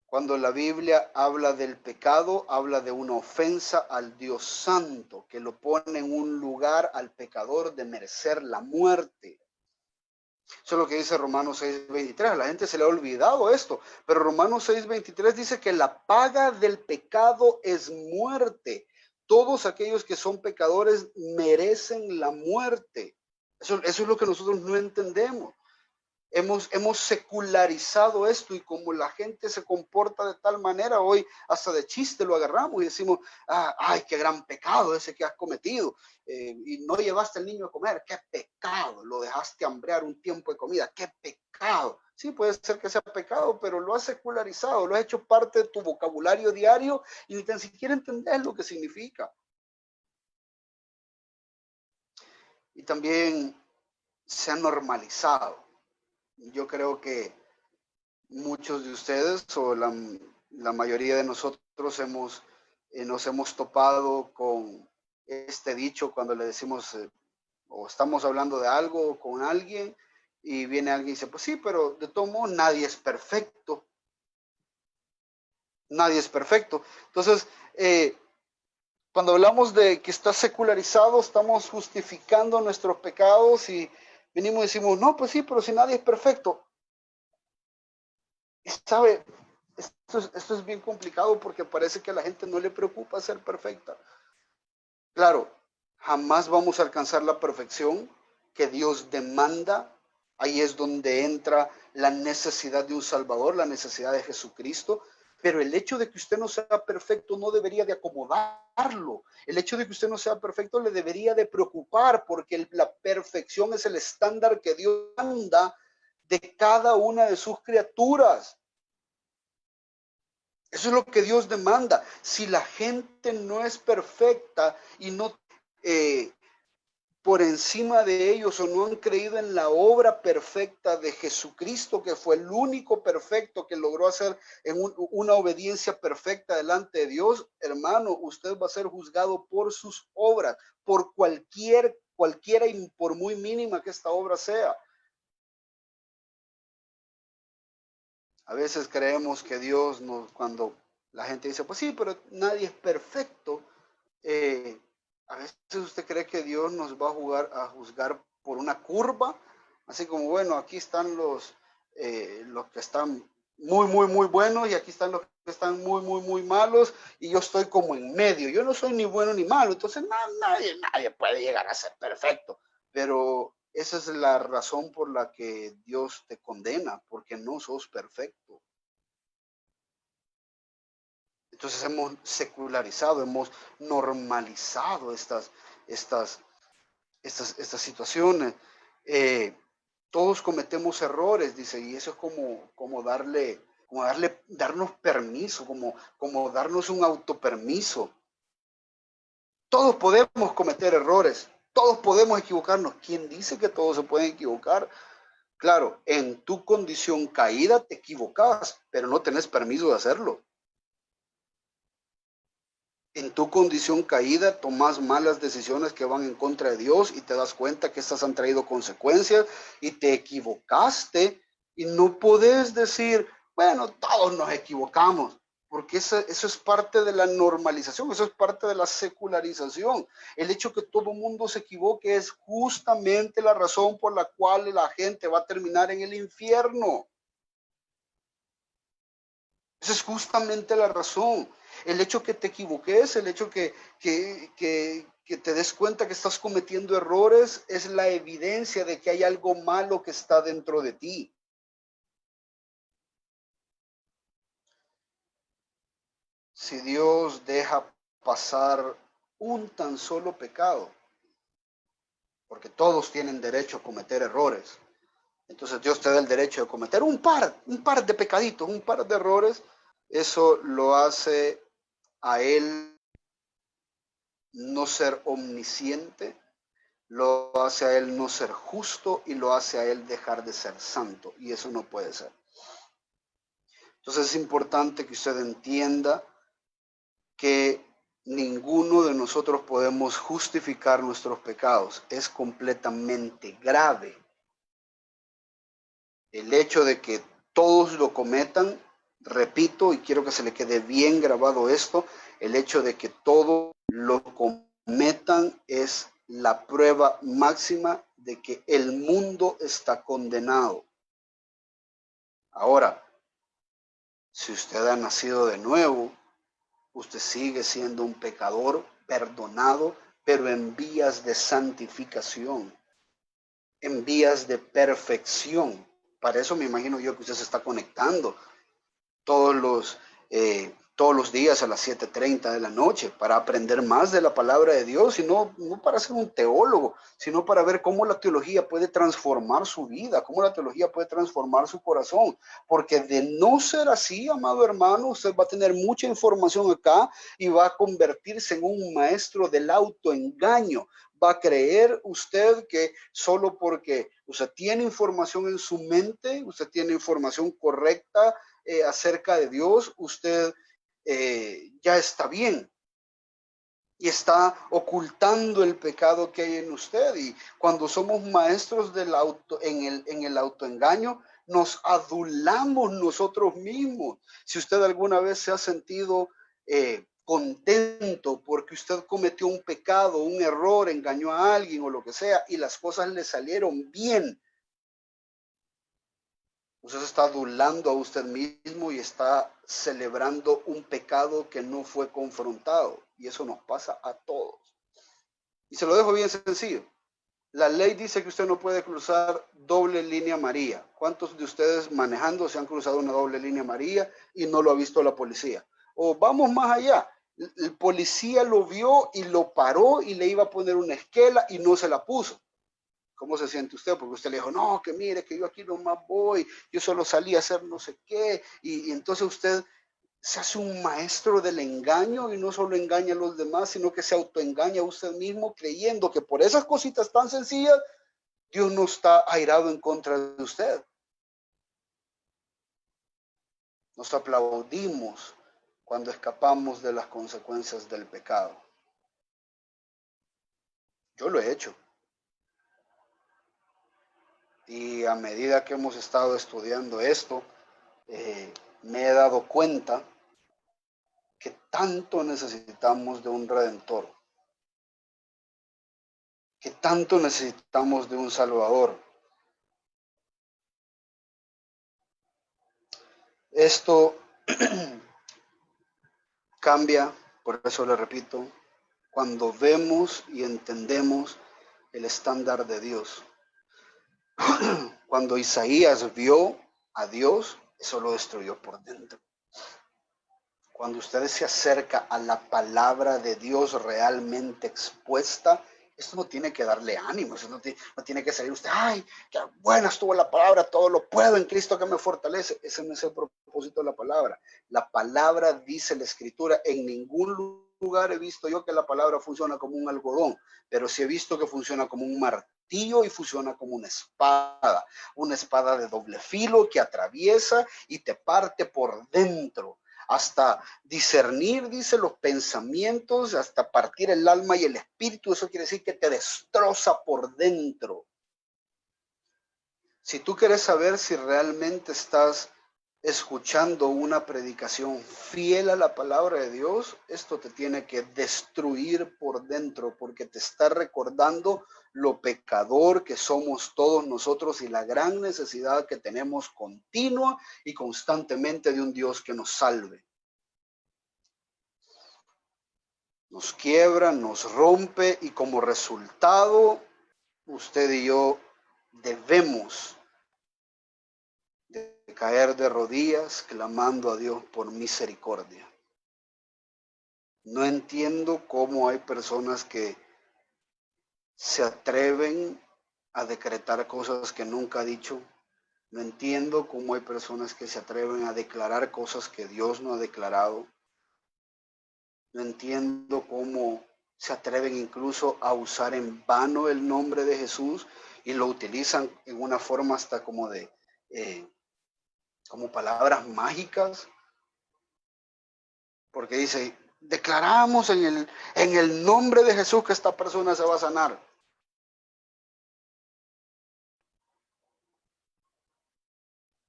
Cuando la Biblia habla del pecado, habla de una ofensa al Dios santo, que lo pone en un lugar al pecador de merecer la muerte. Eso es lo que dice Romanos 6:23. A la gente se le ha olvidado esto, pero Romanos 6:23 dice que la paga del pecado es muerte. Todos aquellos que son pecadores merecen la muerte. Eso es lo que nosotros no entendemos. Hemos secularizado esto y como la gente se comporta de tal manera, hoy hasta de chiste lo agarramos y decimos, ay, qué gran pecado ese que has cometido. Y no llevaste al niño a comer, qué pecado. Lo dejaste hambrear un tiempo de comida, qué pecado. Sí, puede ser que sea pecado, pero lo has secularizado, lo has hecho parte de tu vocabulario diario y ni tan siquiera entendés lo que significa. Y también se ha normalizado. Yo creo que muchos de ustedes o la mayoría de nosotros nos hemos topado con este dicho cuando le decimos o estamos hablando de algo con alguien y viene alguien y dice, pues sí, pero de todo modo nadie es perfecto. Nadie es perfecto. Entonces, cuando hablamos de que está secularizado, estamos justificando nuestros pecados y venimos y decimos, no, pues sí, pero si nadie es perfecto. ¿Sabe? Esto es bien complicado porque parece que a la gente no le preocupa ser perfecta. Claro, jamás vamos a alcanzar la perfección que Dios demanda. Ahí es donde entra la necesidad de un Salvador, la necesidad de Jesucristo. Pero el hecho de que usted no sea perfecto no debería de acomodarlo. El hecho de que usted no sea perfecto le debería de preocupar porque la perfección es el estándar que Dios manda de cada una de sus criaturas. Eso es lo que Dios demanda. Si la gente no es perfecta y no por encima de ellos o no han creído en la obra perfecta de Jesucristo, que fue el único perfecto que logró hacer una obediencia perfecta delante de Dios, hermano, usted va a ser juzgado por sus obras, por cualquiera y por muy mínima que esta obra sea. A veces creemos que Dios cuando la gente dice, pues sí, pero nadie es perfecto, a veces usted cree que Dios nos va a juzgar por una curva, así como, bueno, aquí están los que están muy buenos y aquí están los que están muy malos y yo estoy como en medio. Yo no soy ni bueno ni malo, entonces nadie puede llegar a ser perfecto. Pero esa es la razón por la que Dios te condena, porque no sos perfecto. Entonces hemos secularizado, hemos normalizado estas situaciones. Todos cometemos errores, dice, y eso es como darnos permiso, como darnos un autopermiso. Todos podemos cometer errores, todos podemos equivocarnos. ¿Quién dice que todos se pueden equivocar? Claro, en tu condición caída te equivocas, pero no tenés permiso de hacerlo. En tu condición caída tomas malas decisiones que van en contra de Dios y te das cuenta que estas han traído consecuencias y te equivocaste y no podés decir, bueno, todos nos equivocamos, porque eso es parte de la normalización, eso es parte de la secularización. El hecho que todo mundo se equivoque es justamente la razón por la cual la gente va a terminar en el infierno. Esa es justamente la razón. El hecho que te equivoques, el hecho que te des cuenta que estás cometiendo errores, es la evidencia de que hay algo malo que está dentro de ti. Si Dios deja pasar un tan solo pecado, porque todos tienen derecho a cometer errores, entonces Dios te da el derecho de cometer un par de pecaditos, un par de errores, eso lo hace a Él no ser omnisciente, lo hace a Él no ser justo y lo hace a Él dejar de ser santo. Y eso no puede ser. Entonces es importante que usted entienda que ninguno de nosotros podemos justificar nuestros pecados. Es completamente grave. El hecho de que todos lo cometan, repito, y quiero que se le quede bien grabado esto, el hecho de que todos lo cometan es la prueba máxima de que el mundo está condenado. Ahora, si usted ha nacido de nuevo, usted sigue siendo un pecador perdonado, pero en vías de santificación, en vías de perfección. Para eso me imagino yo que usted se está conectando todos los días a las 7:30 de la noche para aprender más de la palabra de Dios y no para ser un teólogo, sino para ver cómo la teología puede transformar su vida, cómo la teología puede transformar su corazón. Porque de no ser así, amado hermano, usted va a tener mucha información acá y va a convertirse en un maestro del autoengaño. Va a creer usted que solo porque usted tiene información en su mente, usted tiene información correcta acerca de Dios, usted ya está bien y está ocultando el pecado que hay en usted. Y cuando somos maestros en el autoengaño, nos adulamos nosotros mismos. Si usted alguna vez se ha sentido contento porque usted cometió un pecado, un error, engañó a alguien o lo que sea, y las cosas le salieron bien, usted se está adulando a usted mismo y está celebrando un pecado que no fue confrontado. Y eso nos pasa a todos. Y se lo dejo bien sencillo. La ley dice que usted no puede cruzar doble línea amarilla. ¿Cuántos de ustedes manejando se han cruzado una doble línea amarilla y no lo ha visto la policía? O vamos más allá. El policía lo vio y lo paró y le iba a poner una esquela y no se la puso. ¿Cómo se siente usted? Porque usted le dijo, no, que mire, que yo aquí nomás voy, yo solo salí a hacer no sé qué, y entonces usted se hace un maestro del engaño y no solo engaña a los demás, sino que se autoengaña a usted mismo creyendo que por esas cositas tan sencillas Dios no está airado en contra de usted. Nos aplaudimos cuando escapamos de las consecuencias del pecado. Yo lo he hecho. Y a medida que hemos estado estudiando esto, me he dado cuenta que tanto necesitamos de un redentor, que tanto necesitamos de un salvador. Esto cambia, por eso le repito, cuando vemos y entendemos el estándar de Dios. Cuando Isaías vio a Dios, eso lo destruyó por dentro. Cuando usted se acerca a la palabra de Dios realmente expuesta, esto no tiene que darle ánimo, eso no tiene que salir usted, ay, qué buena estuvo la palabra, todo lo puedo en Cristo que me fortalece. Ese no es el propósito de la palabra. La palabra, dice la Escritura, en ningún lugar he visto yo que la palabra funciona como un algodón, pero sí he visto que funciona como un martillo y funciona como una espada de doble filo que atraviesa y te parte por dentro, hasta discernir, dice, los pensamientos, hasta partir el alma y el espíritu. Eso quiere decir que te destroza por dentro. Si tú quieres saber si realmente estás escuchando una predicación fiel a la palabra de Dios, esto te tiene que destruir por dentro, porque te está recordando lo pecador que somos todos nosotros y la gran necesidad que tenemos continua y constantemente de un Dios que nos salve. Nos quiebra, nos rompe y como resultado usted y yo debemos de caer de rodillas clamando a Dios por misericordia. No entiendo cómo hay personas que se atreven a decretar cosas que nunca ha dicho. No entiendo cómo hay personas que se atreven a declarar cosas que Dios no ha declarado. No entiendo cómo se atreven incluso a usar en vano el nombre de Jesús y lo utilizan en una forma hasta como de, como palabras mágicas, porque dice, declaramos en el nombre de Jesús que esta persona se va a sanar.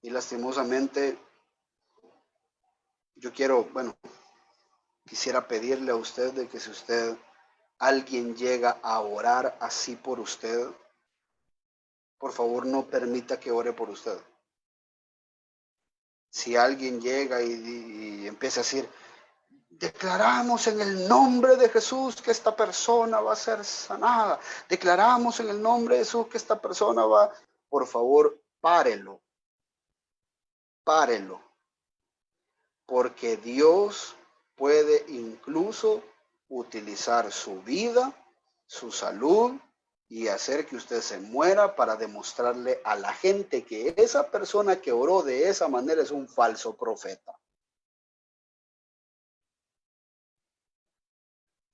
Y lastimosamente, yo quisiera pedirle a usted de que si alguien llega a orar así por usted, por favor no permita que ore por usted. Si alguien llega y empieza a decir, declaramos en el nombre de Jesús que esta persona va a ser sanada, declaramos en el nombre de Jesús que esta persona va, por favor, párelo, porque Dios puede incluso utilizar su vida, su salud y hacer que usted se muera para demostrarle a la gente que esa persona que oró de esa manera es un falso profeta.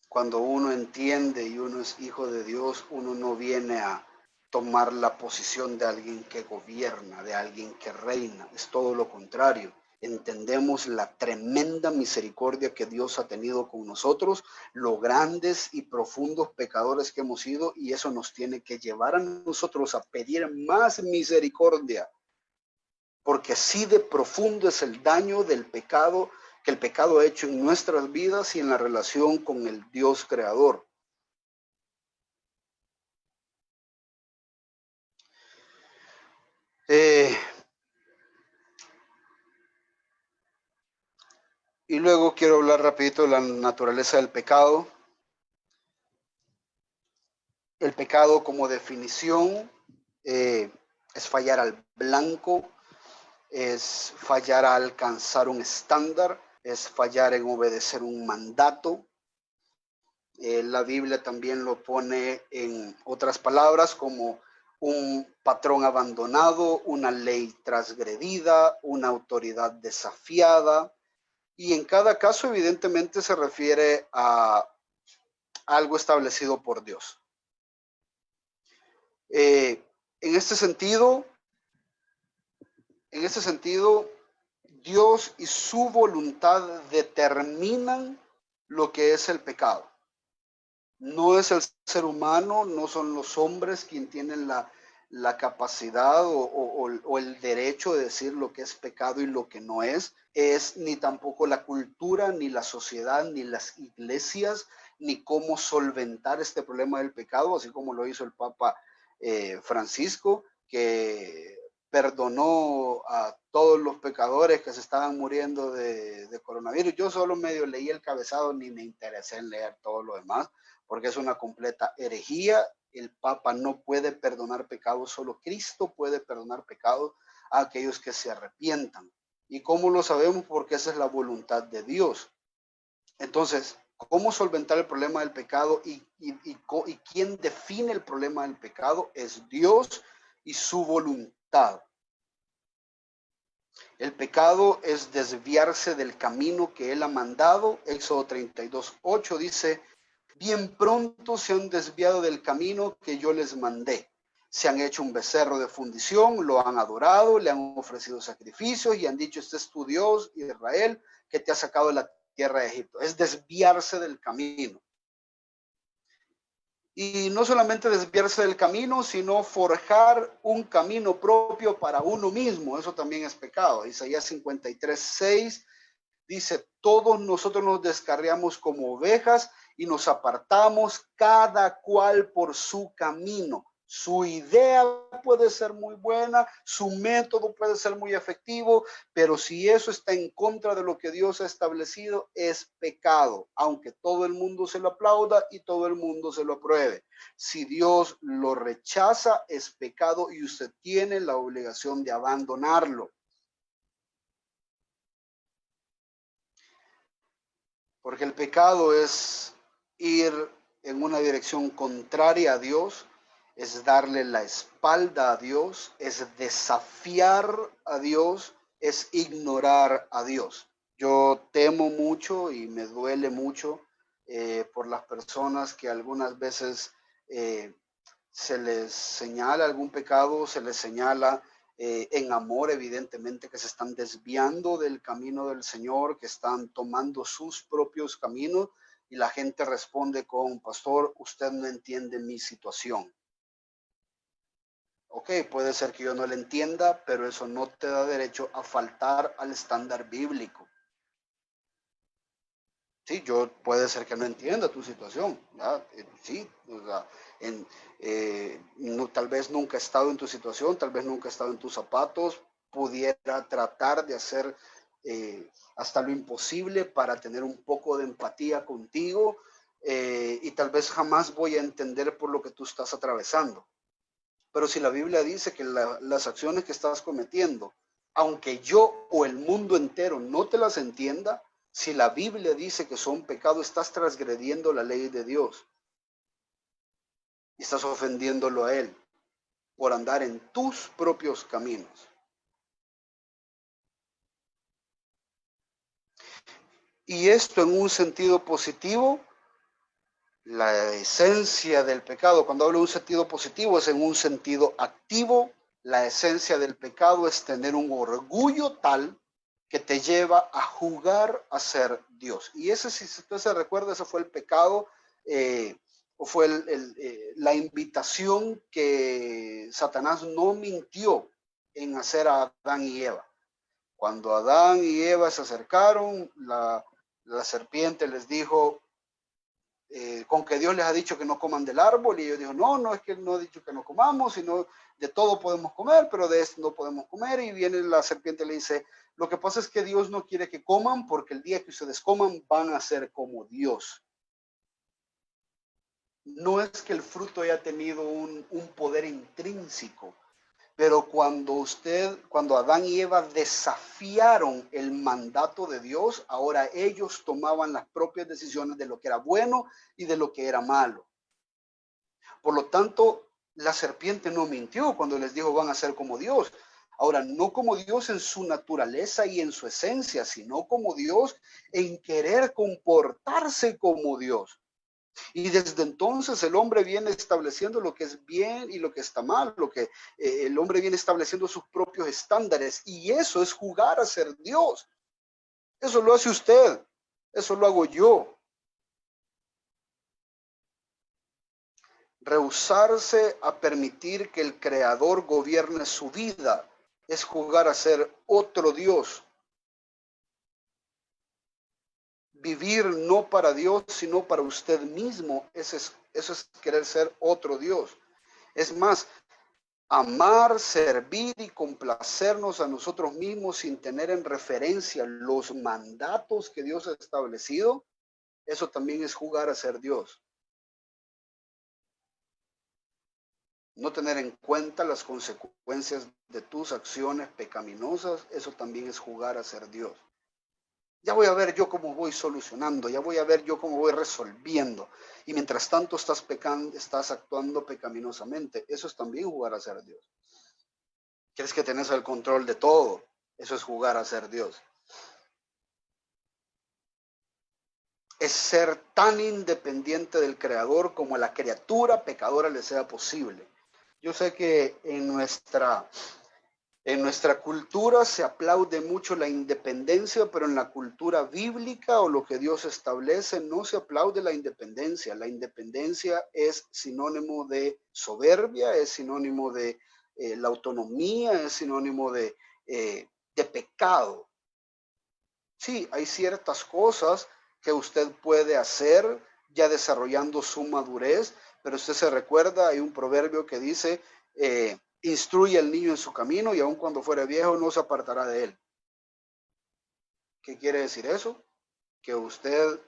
Cuando uno entiende y uno es hijo de Dios, uno no viene a tomar la posición de alguien que gobierna, de alguien que reina. Es todo lo contrario. Entendemos la tremenda misericordia que Dios ha tenido con nosotros, lo grandes y profundos pecadores que hemos sido, y eso nos tiene que llevar a nosotros a pedir más misericordia, porque así de profundo es el daño del pecado que el pecado ha hecho en nuestras vidas y en la relación con el Dios creador. Y luego quiero hablar rapidito de la naturaleza del pecado. El pecado como definición es fallar al blanco, es fallar a alcanzar un estándar, es fallar en obedecer un mandato. La Biblia también lo pone en otras palabras como un patrón abandonado, una ley transgredida, una autoridad desafiada, y en cada caso evidentemente se refiere a algo establecido por Dios. En este sentido, Dios y su voluntad determinan lo que es el pecado. No es el ser humano, no son los hombres quienes tienen la capacidad o el derecho de decir lo que es pecado y lo que no es ni tampoco la cultura, ni la sociedad, ni las iglesias, ni cómo solventar este problema del pecado, así como lo hizo el Papa Francisco, que perdonó a todos los pecadores que se estaban muriendo de coronavirus. Yo solo medio leí el cabezado, ni me interesé en leer todo lo demás, porque es una completa herejía. El Papa no puede perdonar pecados, solo Cristo puede perdonar pecados a aquellos que se arrepientan. ¿Y cómo lo sabemos? Porque esa es la voluntad de Dios. Entonces, ¿cómo solventar el problema del pecado y quién define el problema del pecado? Es Dios y su voluntad. El pecado es desviarse del camino que Él ha mandado. Éxodo 32:8 dice: bien pronto se han desviado del camino que yo les mandé. Se han hecho un becerro de fundición, lo han adorado, le han ofrecido sacrificios y han dicho: este es tu Dios, Israel, que te ha sacado de la tierra de Egipto. Es desviarse del camino. Y no solamente desviarse del camino, sino forjar un camino propio para uno mismo. Eso también es pecado. Isaías 53:6 dice: todos nosotros nos descarriamos como ovejas y nos apartamos cada cual por su camino. Su idea puede ser muy buena, su método puede ser muy efectivo, pero si eso está en contra de lo que Dios ha establecido, es pecado, aunque todo el mundo se lo aplauda y todo el mundo se lo apruebe. Si Dios lo rechaza, es pecado y usted tiene la obligación de abandonarlo. Porque el pecado es ir en una dirección contraria a Dios, es darle la espalda a Dios, es desafiar a Dios, es ignorar a Dios. Yo temo mucho y me duele mucho por las personas que algunas veces se les señala algún pecado, se les señala en amor, evidentemente, que se están desviando del camino del Señor, que están tomando sus propios caminos, y la gente responde con: pastor, usted no entiende mi situación. Ok, puede ser que yo no le entienda, pero eso no te da derecho a faltar al estándar bíblico. Sí, puede ser que no entienda tu situación, ¿ya? Sí, o sea, tal vez nunca he estado en tu situación, tal vez nunca he estado en tus zapatos, pudiera tratar de hacer hasta lo imposible para tener un poco de empatía contigo, y tal vez jamás voy a entender por lo que tú estás atravesando. Pero si la Biblia dice que las acciones que estás cometiendo, aunque yo o el mundo entero no te las entienda, si la Biblia dice que son pecado, estás transgrediendo la ley de Dios. Y estás ofendiéndolo a Él por andar en tus propios caminos. Y esto en un sentido positivo, la esencia del pecado, cuando hablo de un sentido positivo, es en un sentido activo. La esencia del pecado es tener un orgullo tal que te lleva a jugar a ser Dios. Y ese, si usted se recuerda, ese fue el pecado, o fue la invitación que Satanás no mintió en hacer a Adán y Eva. Cuando Adán y Eva se acercaron, la serpiente les dijo: con que Dios les ha dicho que no coman del árbol, y ellos dijeron: no es que Él no ha dicho que no comamos, sino de todo podemos comer, pero de esto no podemos comer. Y viene la serpiente y le dice: lo que pasa es que Dios no quiere que coman, porque el día que ustedes coman van a ser como Dios. No es que el fruto haya tenido un poder intrínseco, pero cuando Adán y Eva desafiaron el mandato de Dios, ahora ellos tomaban las propias decisiones de lo que era bueno y de lo que era malo. Por lo tanto, la serpiente no mintió cuando les dijo: van a ser como Dios. Ahora, no como Dios en su naturaleza y en su esencia, sino como Dios en querer comportarse como Dios. Y desde entonces el hombre viene estableciendo lo que es bien y lo que está mal, lo que el hombre viene estableciendo sus propios estándares. Y eso es jugar a ser Dios. Eso lo hace usted, eso lo hago yo. Rehusarse a permitir que el Creador gobierne su vida es jugar a ser otro Dios. Vivir no para Dios, sino para usted mismo, eso es querer ser otro Dios. Es más, amar, servir y complacernos a nosotros mismos sin tener en referencia los mandatos que Dios ha establecido, eso también es jugar a ser Dios. No tener en cuenta las consecuencias de tus acciones pecaminosas, eso también es jugar a ser Dios. Ya voy a ver yo cómo voy solucionando, ya voy a ver yo cómo voy resolviendo. Y mientras tanto estás pecando, estás actuando pecaminosamente. Eso es también jugar a ser Dios. ¿Crees que tenés el control de todo? Eso es jugar a ser Dios. Es ser tan independiente del Creador como a la criatura pecadora le sea posible. Yo sé que en nuestra cultura se aplaude mucho la independencia, pero en la cultura bíblica o lo que Dios establece no se aplaude la independencia. La independencia es sinónimo de soberbia, es sinónimo de la autonomía, es sinónimo de pecado. Sí, hay ciertas cosas que usted puede hacer ya desarrollando su madurez, pero usted se recuerda, hay un proverbio que dice, instruye al niño en su camino y aun cuando fuere viejo no se apartará de él. ¿Qué quiere decir eso? Que usted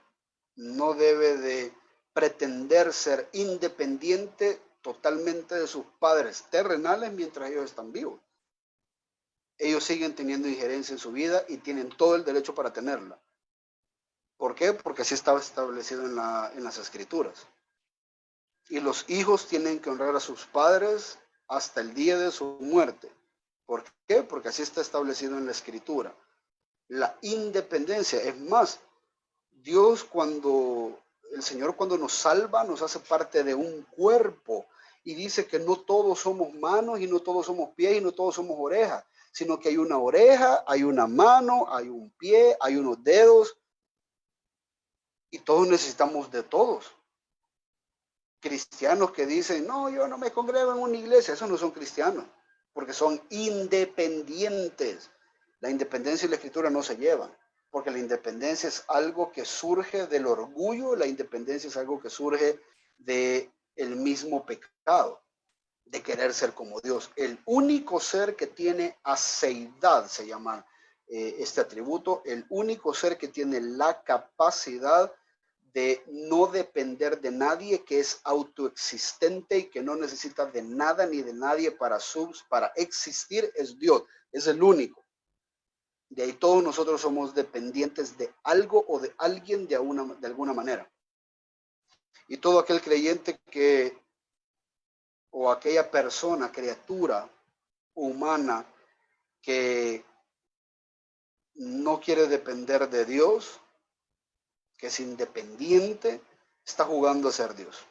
no debe de pretender ser independiente totalmente de sus padres terrenales mientras ellos están vivos. Ellos siguen teniendo injerencia en su vida y tienen todo el derecho para tenerla. ¿Por qué? Porque así estaba establecido en las escrituras. Y los hijos tienen que honrar a sus padres hasta el día de su muerte. ¿Por qué? Porque así está establecido en la escritura. La independencia, es más, el Señor cuando nos salva, nos hace parte de un cuerpo y dice que no todos somos manos y no todos somos pies y no todos somos orejas, sino que hay una oreja, hay una mano, hay un pie, hay unos dedos y todos necesitamos de todos. Cristianos que dicen, no, yo no me congrego en una iglesia, esos no son cristianos, porque son independientes. La independencia y la escritura no se llevan, porque la independencia es algo que surge del orgullo, la independencia es algo que surge del mismo pecado, de querer ser como Dios. El único ser que tiene aceidad, se llama este atributo, el único ser que tiene la capacidad de no depender de nadie, que es autoexistente y que no necesita de nada ni de nadie para existir, es Dios, es el único. De ahí todos nosotros somos dependientes de algo o de alguien de alguna manera. Y todo aquel creyente o aquella persona, criatura humana que no quiere depender de Dios, que es independiente, está jugando a ser Dios.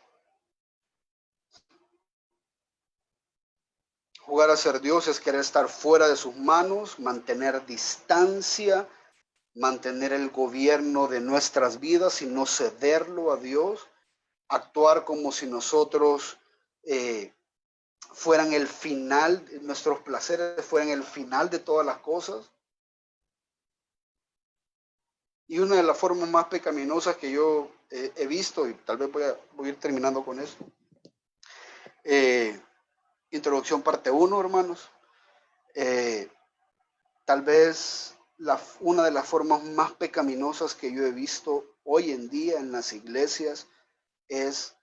Jugar a ser Dios es querer estar fuera de sus manos, mantener distancia, mantener el gobierno de nuestras vidas y no cederlo a Dios, actuar como si nosotros fueran el final, nuestros placeres fueran el final de todas las cosas. Y una de las formas más pecaminosas que yo he visto, y tal vez voy a ir terminando con eso, introducción parte 1, hermanos. Tal vez una de las formas más pecaminosas que yo he visto hoy en día en las iglesias es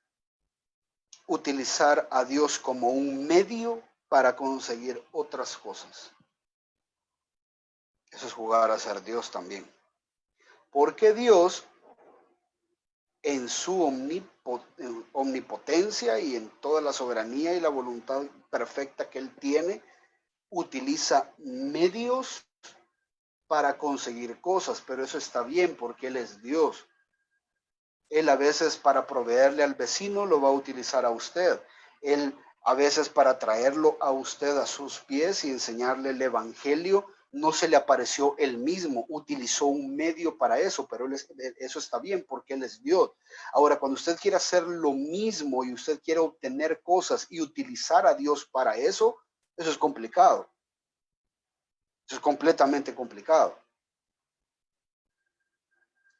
utilizar a Dios como un medio para conseguir otras cosas. Eso es jugar a ser Dios también. Porque Dios, en su omnipotencia y en toda la soberanía y la voluntad perfecta que Él tiene, utiliza medios para conseguir cosas, pero eso está bien porque Él es Dios. Él a veces para proveerle al vecino lo va a utilizar a usted. Él a veces para traerlo a usted a sus pies y enseñarle el evangelio, no se le apareció él mismo, utilizó un medio para eso, pero eso está bien porque Él es Dios. Ahora, cuando usted quiere hacer lo mismo y usted quiere obtener cosas y utilizar a Dios para eso es complicado. Eso es completamente complicado.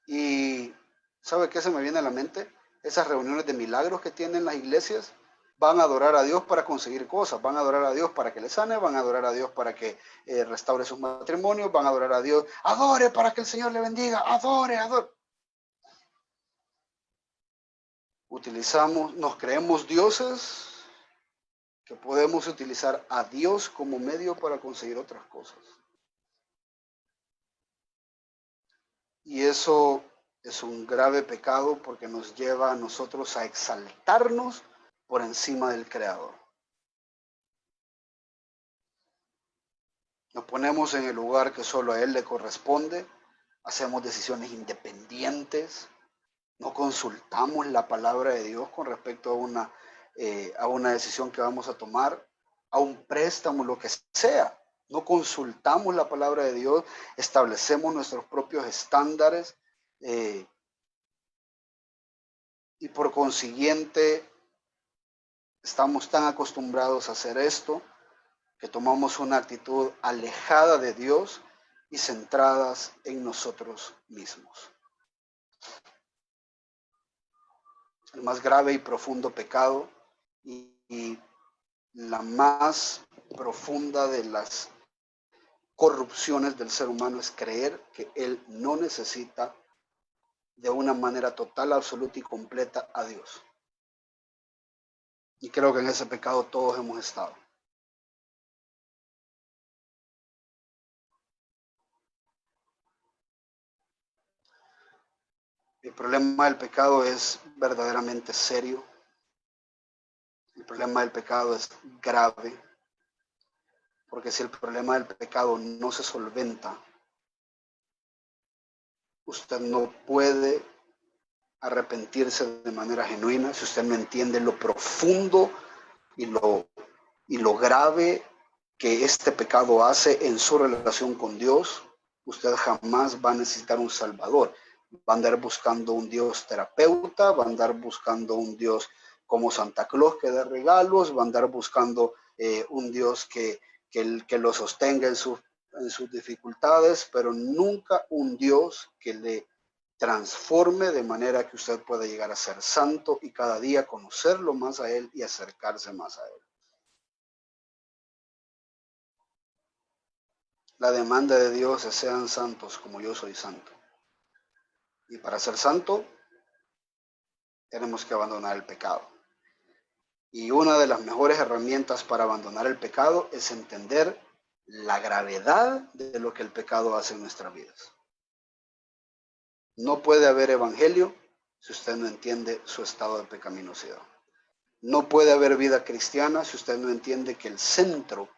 Y ¿sabe qué se me viene a la mente? Esas reuniones de milagros que tienen las iglesias, van a adorar a Dios para conseguir cosas, van a adorar a Dios para que le sane, van a adorar a Dios para que restaure sus matrimonios, van a adorar a Dios, adore para que el Señor le bendiga, adore, adore. Nos creemos dioses que podemos utilizar a Dios como medio para conseguir otras cosas. Y eso es un grave pecado porque nos lleva a nosotros a exaltarnos por encima del Creador. Nos ponemos en el lugar que solo a Él le corresponde, hacemos decisiones independientes, no consultamos la palabra de Dios con respecto a una decisión que vamos a tomar, a un préstamo, lo que sea. No consultamos la palabra de Dios, establecemos nuestros propios estándares y por consiguiente estamos tan acostumbrados a hacer esto que tomamos una actitud alejada de Dios y centradas en nosotros mismos. El más grave y profundo pecado y la más profunda de las corrupciones del ser humano es creer que él no necesita de una manera total, absoluta y completa a Dios. Y creo que en ese pecado todos hemos estado. El problema del pecado es verdaderamente serio. El problema del pecado es grave. Porque si el problema del pecado no se solventa, usted no puede arrepentirse de manera genuina si usted no entiende lo profundo y lo grave que este pecado hace en su relación con Dios. Usted jamás va a necesitar un salvador. Va a andar buscando un Dios terapeuta, va a andar buscando un Dios como Santa Claus que da regalos, va a andar buscando un Dios que lo sostenga en sus dificultades, pero nunca un Dios que le transforme de manera que usted pueda llegar a ser santo y cada día conocerlo más a Él y acercarse más a Él. La demanda de Dios es sean santos como yo soy santo. Y para ser santo, tenemos que abandonar el pecado. Y una de las mejores herramientas para abandonar el pecado es entender la gravedad de lo que el pecado hace en nuestras vidas. No puede haber evangelio si usted no entiende su estado de pecaminosidad. No puede haber vida cristiana si usted no entiende que el centro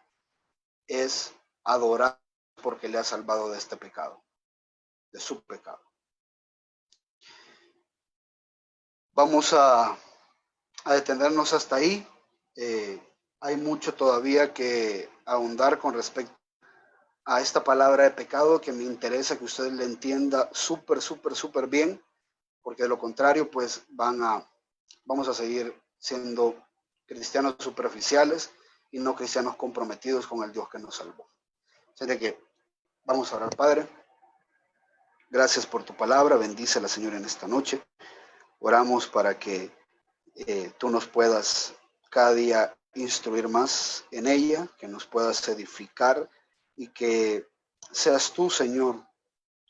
es adorar porque le ha salvado de este pecado, de su pecado. Vamos a detenernos hasta ahí. Hay mucho todavía que ahondar con respecto a esta palabra de pecado que me interesa que usted le entienda súper bien, porque de lo contrario, pues vamos a seguir siendo cristianos superficiales y no cristianos comprometidos con el Dios que nos salvó. Así que vamos a orar. Padre, gracias por tu palabra, bendícela, Señor, en esta noche. Oramos para que tú nos puedas cada día instruir más en ella, que nos puedas edificar y que seas tú, Señor,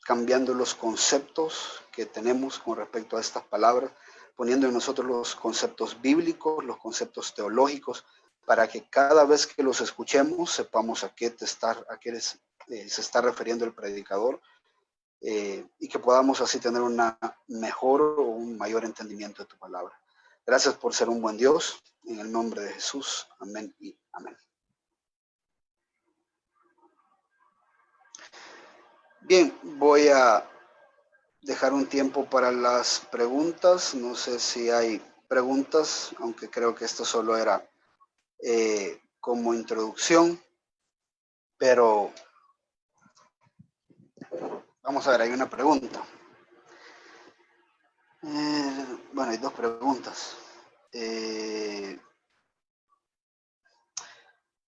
cambiando los conceptos que tenemos con respecto a estas palabras, poniendo en nosotros los conceptos bíblicos, los conceptos teológicos, para que cada vez que los escuchemos sepamos a qué se está refiriendo el predicador y que podamos así tener una mejor o un mayor entendimiento de tu palabra. Gracias por ser un buen Dios. En el nombre de Jesús. Amén y amén. Bien, voy a dejar un tiempo para las preguntas. No sé si hay preguntas, aunque creo que esto solo era como introducción, pero vamos a ver, hay una pregunta. Bueno, hay dos preguntas.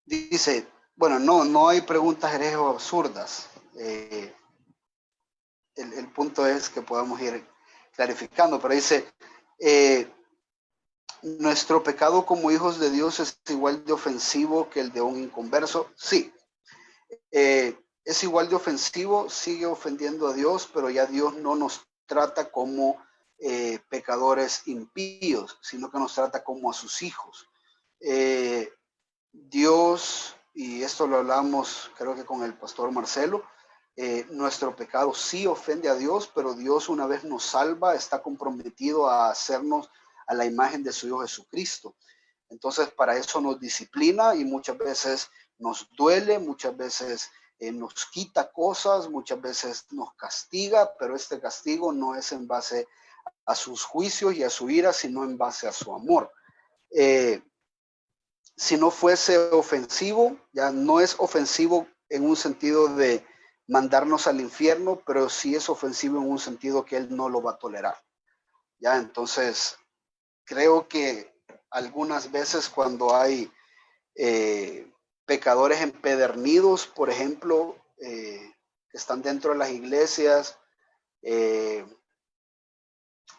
Dice, bueno, no hay preguntas herejes o absurdas. El punto es que podamos ir clarificando, pero dice, eh, ¿nuestro pecado como hijos de Dios es igual de ofensivo que el de un inconverso? Sí. Es igual de ofensivo, sigue ofendiendo a Dios, pero ya Dios no nos trata como pecadores impíos, sino que nos trata como a sus hijos. Dios, y esto lo hablamos creo que con el pastor Marcelo, nuestro pecado sí ofende a Dios, pero Dios una vez nos salva, está comprometido a hacernos a la imagen de su Hijo Jesucristo. Entonces, para eso nos disciplina y muchas veces nos duele, muchas veces nos quita cosas, muchas veces nos castiga, pero este castigo no es en base a sus juicios y a su ira, sino en base a su amor. Si no fuese ofensivo, ya no es ofensivo en un sentido de mandarnos al infierno, pero sí es ofensivo en un sentido que Él no lo va a tolerar. Ya, entonces, creo que algunas veces cuando hay pecadores empedernidos, por ejemplo, que están dentro de las iglesias eh,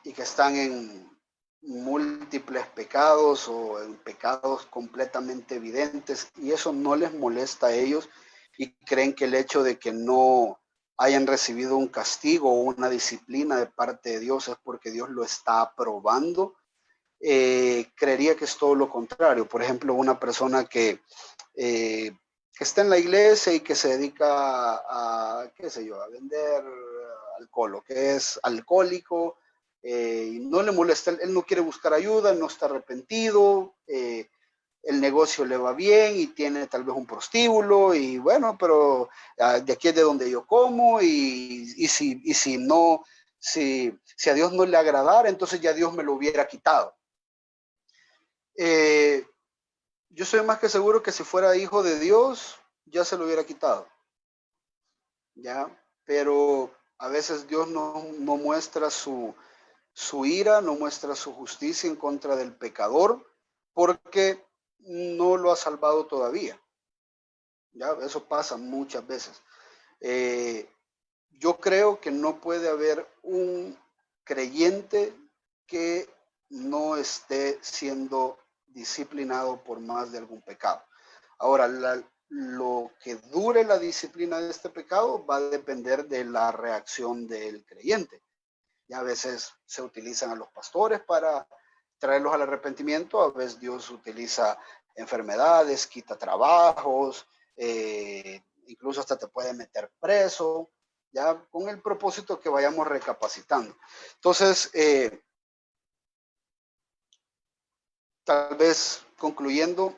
y que están en múltiples pecados o en pecados completamente evidentes, y eso no les molesta a ellos y creen que el hecho de que no hayan recibido un castigo o una disciplina de parte de Dios es porque Dios lo está aprobando. Creería que es todo lo contrario. Por ejemplo, una persona que está en la iglesia y que se dedica qué sé yo, a vender alcohol, o que es alcohólico, y no le molesta, él no quiere buscar ayuda, no está arrepentido, el negocio le va bien y tiene tal vez un prostíbulo y bueno, pero de aquí es de donde yo como y si no, si a Dios no le agradara, entonces ya Dios me lo hubiera quitado. Eh, yo soy más que seguro que si fuera hijo de Dios, ya se lo hubiera quitado, ¿ya? Pero a veces Dios no muestra su ira, no muestra su justicia en contra del pecador, porque no lo ha salvado todavía, ¿ya? Eso pasa muchas veces. Eh, yo creo que no puede haber un creyente que no esté siendo disciplinado por más de algún pecado. Ahora, lo que dure la disciplina de este pecado va a depender de la reacción del creyente. Y a veces se utilizan a los pastores para traerlos al arrepentimiento, a veces Dios utiliza enfermedades, quita trabajos, incluso hasta te puede meter preso, ya con el propósito que vayamos recapacitando. Entonces, tal vez concluyendo,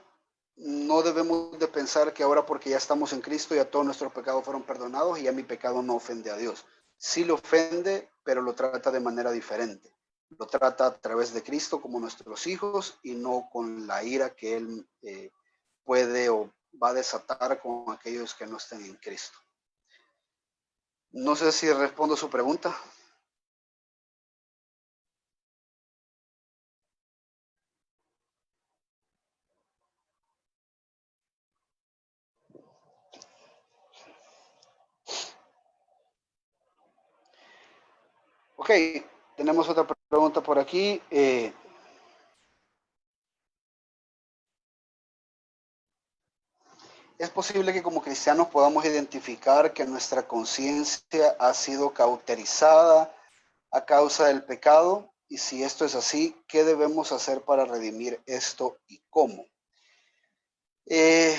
no debemos de pensar que ahora porque ya estamos en Cristo ya todos nuestros pecados fueron perdonados y ya mi pecado no ofende a Dios. Sí lo ofende, pero lo trata de manera diferente. Lo trata a través de Cristo como nuestros hijos y no con la ira que Él puede o va a desatar con aquellos que no estén en Cristo. No sé si respondo su pregunta. Ok, tenemos otra pregunta por aquí. Es posible que como cristianos podamos identificar que nuestra conciencia ha sido cauterizada a causa del pecado, y si esto es así, ¿qué debemos hacer para redimir esto y cómo? Eh,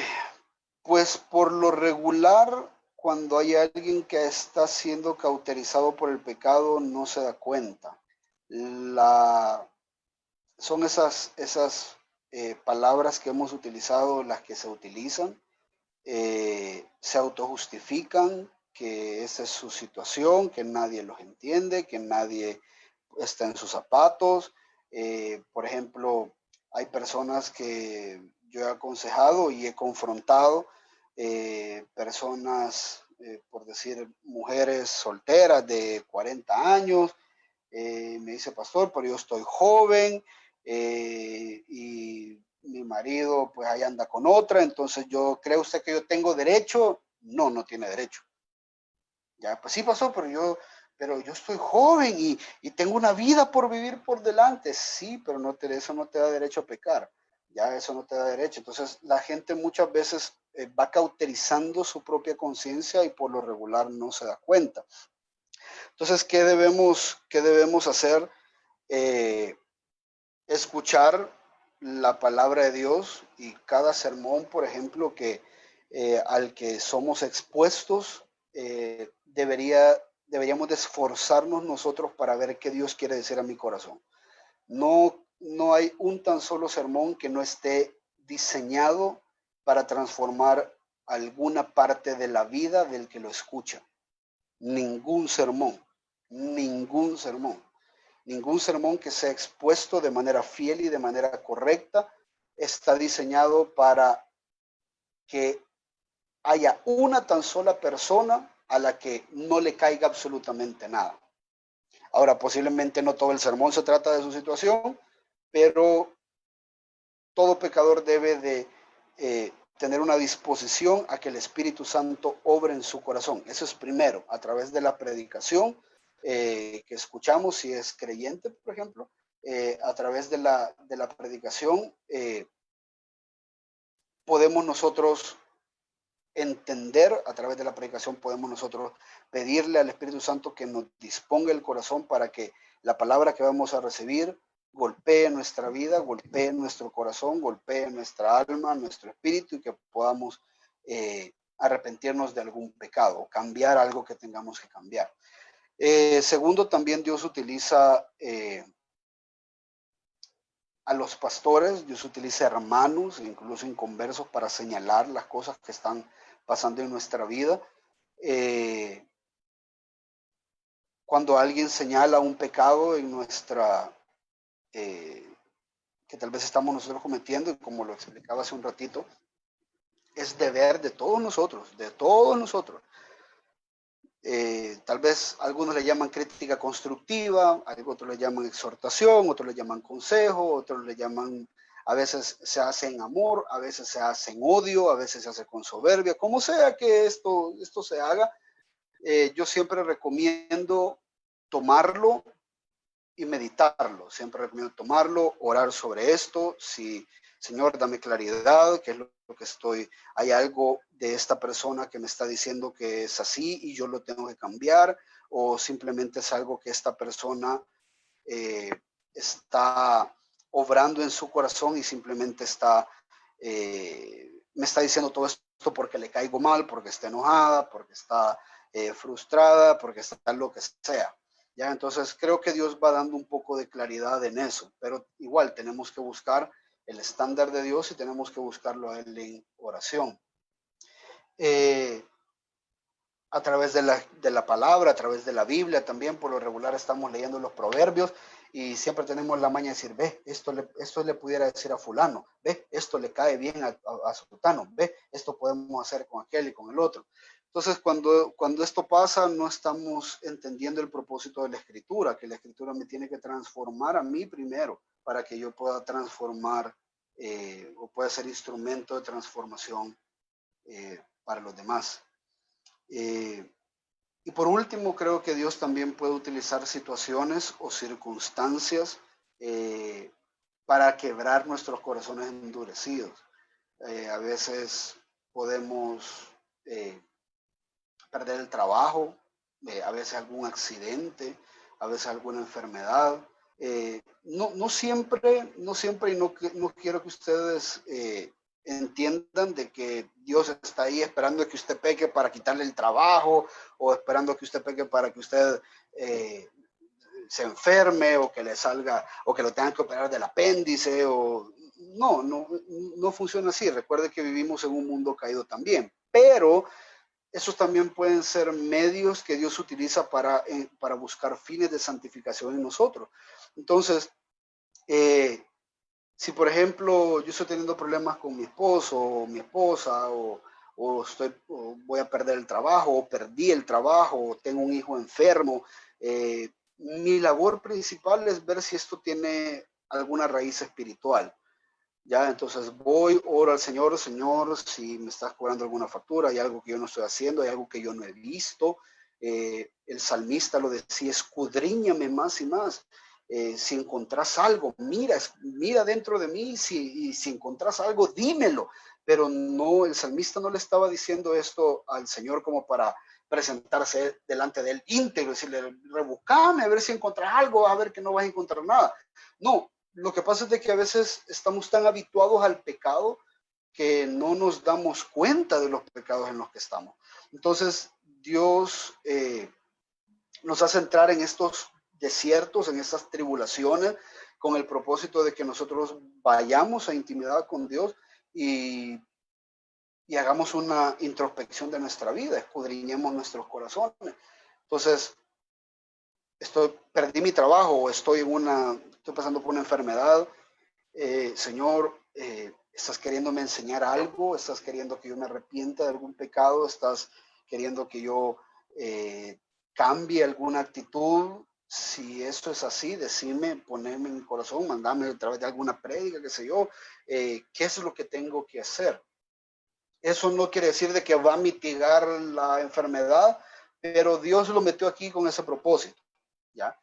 pues por lo regular, cuando hay alguien que está siendo cauterizado por el pecado, no se da cuenta. La, son esas palabras que hemos utilizado las que se utilizan, se autojustifican, que esa es su situación, que nadie los entiende, que nadie está en sus zapatos. Por ejemplo, hay personas que yo he aconsejado y he confrontado, personas, por decir, mujeres solteras de 40 años, me dice, pastor, pero yo estoy joven, y mi marido pues ahí anda con otra, entonces ¿cree usted que yo tengo derecho? No, no tiene derecho. Ya, pues sí, pasó, pero yo estoy joven y tengo una vida por vivir por delante. Sí, pero eso no te da derecho a pecar. Ya, eso no te da derecho. Entonces, la gente muchas veces va cauterizando su propia conciencia y por lo regular no se da cuenta. Entonces, qué debemos hacer? Eh, Escuchar la palabra de Dios y cada sermón, por ejemplo, al que somos expuestos, deberíamos de esforzarnos nosotros para ver qué Dios quiere decir a mi corazón. No hay un tan solo sermón que no esté diseñado para transformar alguna parte de la vida del que lo escucha. Ningún sermón, ningún sermón. Ningún sermón que sea expuesto de manera fiel y de manera correcta está diseñado para que haya una tan sola persona a la que no le caiga absolutamente nada. Ahora, posiblemente no todo el sermón se trata de su situación, pero todo pecador debe de tener una disposición a que el Espíritu Santo obre en su corazón. Eso es primero, a través de la predicación que escuchamos, si es creyente, por ejemplo, a través de la predicación podemos nosotros entender, a través de la predicación podemos nosotros pedirle al Espíritu Santo que nos disponga el corazón para que la palabra que vamos a recibir golpee nuestra vida, golpee nuestro corazón, golpee nuestra alma, nuestro espíritu y que podamos arrepentirnos de algún pecado o cambiar algo que tengamos que cambiar. Segundo, también Dios utiliza a los pastores, Dios utiliza hermanos, incluso inconversos, para señalar las cosas que están pasando en nuestra vida. Cuando alguien señala un pecado en que tal vez estamos nosotros cometiendo, y como lo explicaba hace un ratito, es deber de todos nosotros, de todos nosotros. Tal vez algunos le llaman crítica constructiva, otros le llaman exhortación, otros le llaman consejo, otros le llaman, a veces se hace en amor, a veces se hace en odio, a veces se hace con soberbia, como sea que esto se haga. Yo siempre recomiendo tomarlo y meditarlo. Siempre recomiendo tomarlo, orar sobre esto. Si, Señor, dame claridad, qué es lo que hay algo de esta persona que me está diciendo que es así y yo lo tengo que cambiar, o simplemente es algo que esta persona está obrando en su corazón y simplemente me está diciendo todo esto porque le caigo mal, porque está enojada, porque está frustrada, porque está lo que sea. ¿Ya? Entonces creo que Dios va dando un poco de claridad en eso, pero igual tenemos que buscar el estándar de Dios y tenemos que buscarlo a Él en oración. A través de la palabra, a través de la Biblia también, por lo regular estamos leyendo los proverbios y siempre tenemos la maña de decir, ve, esto le pudiera decir a fulano, ve, esto le cae bien a sultano, ve, esto podemos hacer con aquel y con el otro. Entonces, cuando esto pasa, no estamos entendiendo el propósito de la Escritura, que la Escritura me tiene que transformar a mí primero para que yo pueda transformar o pueda ser instrumento de transformación para los demás. Y por último, creo que Dios también puede utilizar situaciones o circunstancias para quebrar nuestros corazones endurecidos. A veces podemos perder el trabajo, a veces algún accidente, a veces alguna enfermedad. No siempre, y no quiero que ustedes entiendan de que Dios está ahí esperando que usted peque para quitarle el trabajo o esperando que usted peque para que usted se enferme o que le salga o que lo tengan que operar del apéndice o no funciona así. Recuerde que vivimos en un mundo caído también, pero esos también pueden ser medios que Dios utiliza para buscar fines de santificación en nosotros. Entonces, si por ejemplo yo estoy teniendo problemas con mi esposo o mi esposa, o voy a perder el trabajo, o perdí el trabajo, o tengo un hijo enfermo, mi labor principal es ver si esto tiene alguna raíz espiritual. Ya, entonces voy, oro al Señor, Señor, si me estás cobrando alguna factura, hay algo que yo no estoy haciendo, hay algo que yo no he visto. El salmista lo decía, escudriñame más y más. Si encontrás algo, mira dentro de mí, y si encontrás algo, dímelo. Pero no, el salmista no le estaba diciendo esto al Señor como para presentarse delante de él íntegro, decirle, rebuscame a ver si encontrás algo, a ver que no vas a encontrar nada. No, lo que pasa es de que a veces estamos tan habituados al pecado que no nos damos cuenta de los pecados en los que estamos. Entonces, Dios nos hace entrar en estos desiertos, en estas tribulaciones, con el propósito de que nosotros vayamos a intimidad con Dios y hagamos una introspección de nuestra vida, escudriñemos nuestros corazones. Entonces, perdí mi trabajo, o estoy pasando por una enfermedad. Señor, estás queriéndome enseñar algo, estás queriendo que yo me arrepienta de algún pecado, estás queriendo que yo cambie alguna actitud. Si eso es así, decime, poneme en mi corazón, mandame a través de alguna prédica, qué sé yo, qué es lo que tengo que hacer. Eso no quiere decir de que va a mitigar la enfermedad, pero Dios lo metió aquí con ese propósito, ¿ya?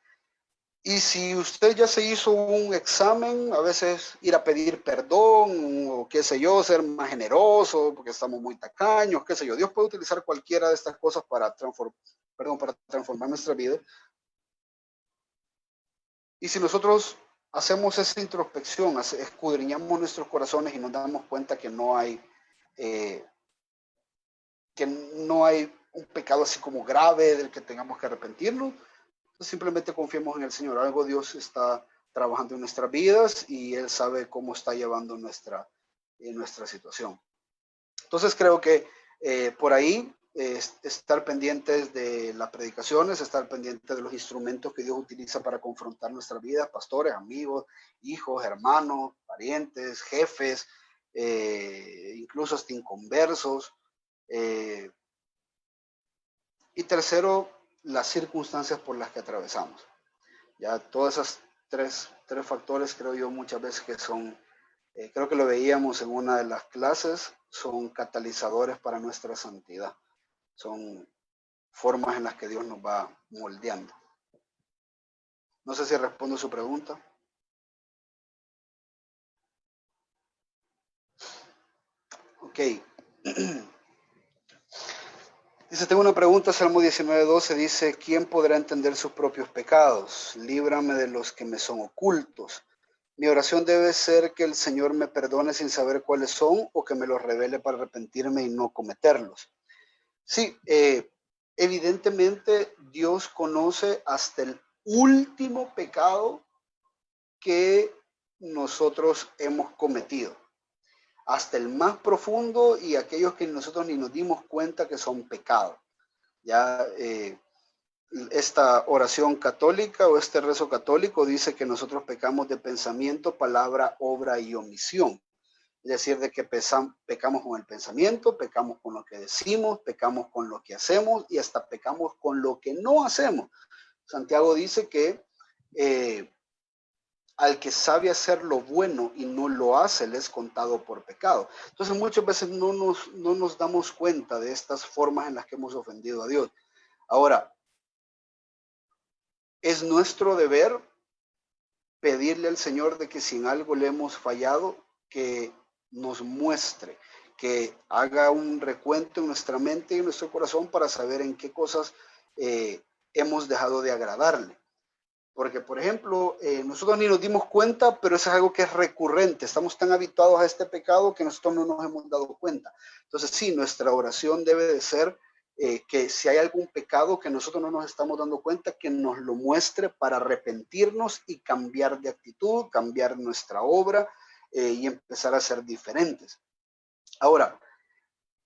Y si usted ya se hizo un examen, a veces ir a pedir perdón o qué sé yo, ser más generoso porque estamos muy tacaños, qué sé yo. Dios puede utilizar cualquiera de estas cosas para transformar nuestra vida. Y si nosotros hacemos esa introspección, escudriñamos nuestros corazones y nos damos cuenta que no hay un pecado así como grave del que tengamos que arrepentirnos, simplemente confiemos en el Señor. Algo Dios está trabajando en nuestras vidas y Él sabe cómo está llevando nuestra situación. Entonces creo que por ahí estar pendientes de las predicaciones, estar pendientes de los instrumentos que Dios utiliza para confrontar nuestras vidas, pastores, amigos, hijos, hermanos, parientes, jefes, incluso hasta inconversos. Y tercero, las circunstancias por las que atravesamos. Ya todas esas tres factores creo yo muchas veces que son, creo que lo veíamos en una de las clases, son catalizadores para nuestra santidad. Son formas en las que Dios nos va moldeando. No sé si respondo su pregunta. Ok. Dice, tengo una pregunta, Salmo 19:12 dice, ¿quién podrá entender sus propios pecados? Líbrame de los que me son ocultos. Mi oración debe ser que el Señor me perdone sin saber cuáles son o que me los revele para arrepentirme y no cometerlos. Sí, evidentemente Dios conoce hasta el último pecado que nosotros hemos cometido, hasta el más profundo y aquellos que nosotros ni nos dimos cuenta que son pecados. Ya esta oración católica o este rezo católico dice que nosotros pecamos de pensamiento, palabra, obra y omisión. Es decir, de que pecamos con el pensamiento, pecamos con lo que decimos, pecamos con lo que hacemos y hasta pecamos con lo que no hacemos. Santiago dice que al que sabe hacer lo bueno y no lo hace, le es contado por pecado. Entonces muchas veces no nos damos cuenta de estas formas en las que hemos ofendido a Dios. Ahora, es nuestro deber pedirle al Señor de que si en algo le hemos fallado, que nos muestre, que haga un recuento en nuestra mente y en nuestro corazón para saber en qué cosas hemos dejado de agradarle. Porque, por ejemplo, nosotros ni nos dimos cuenta, pero eso es algo que es recurrente. Estamos tan habituados a este pecado que nosotros no nos hemos dado cuenta. Entonces, sí, nuestra oración debe de ser que si hay algún pecado que nosotros no nos estamos dando cuenta, que nos lo muestre para arrepentirnos y cambiar de actitud, cambiar nuestra obra y empezar a ser diferentes. Ahora,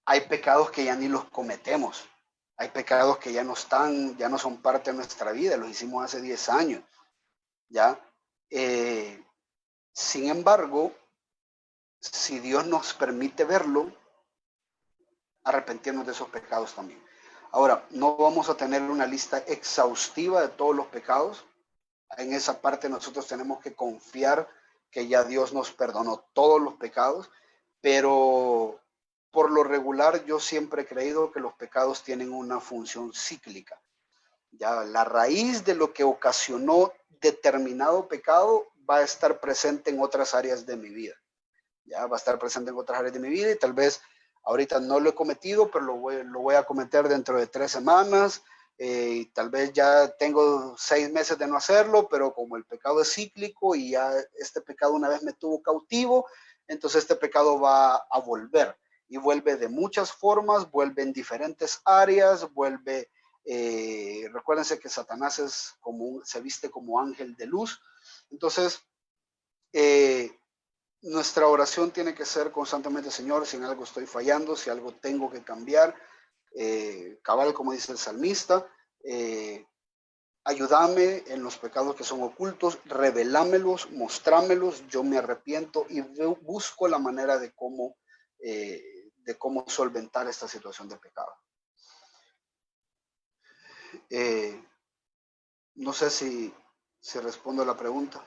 hay pecados que ya ni los cometemos. Hay pecados que ya no están, ya no son parte de nuestra vida, los hicimos hace 10 años, ¿ya? Sin embargo, si Dios nos permite verlo, arrepentirnos de esos pecados también. Ahora, no vamos a tener una lista exhaustiva de todos los pecados. En esa parte nosotros tenemos que confiar que ya Dios nos perdonó todos los pecados, pero por lo regular yo siempre he creído que los pecados tienen una función cíclica. Ya la raíz de lo que ocasionó determinado pecado va a estar presente en otras áreas de mi vida. Ya va a estar presente en otras áreas de mi vida y tal vez ahorita no lo he cometido, pero lo voy a cometer dentro de 3 semanas. Tal vez ya tengo 6 meses de no hacerlo, pero como el pecado es cíclico y ya este pecado una vez me tuvo cautivo, entonces este pecado va a volver y vuelve de muchas formas, vuelve en diferentes áreas, vuelve, recuérdense que Satanás se viste como ángel de luz, entonces nuestra oración tiene que ser constantemente, Señor, si en algo estoy fallando, si algo tengo que cambiar, cabal, como dice el salmista, ayúdame en los pecados que son ocultos, revelámelos, mostrámelos, yo me arrepiento y busco la manera de cómo solventar esta situación de pecado. No sé si respondo a la pregunta.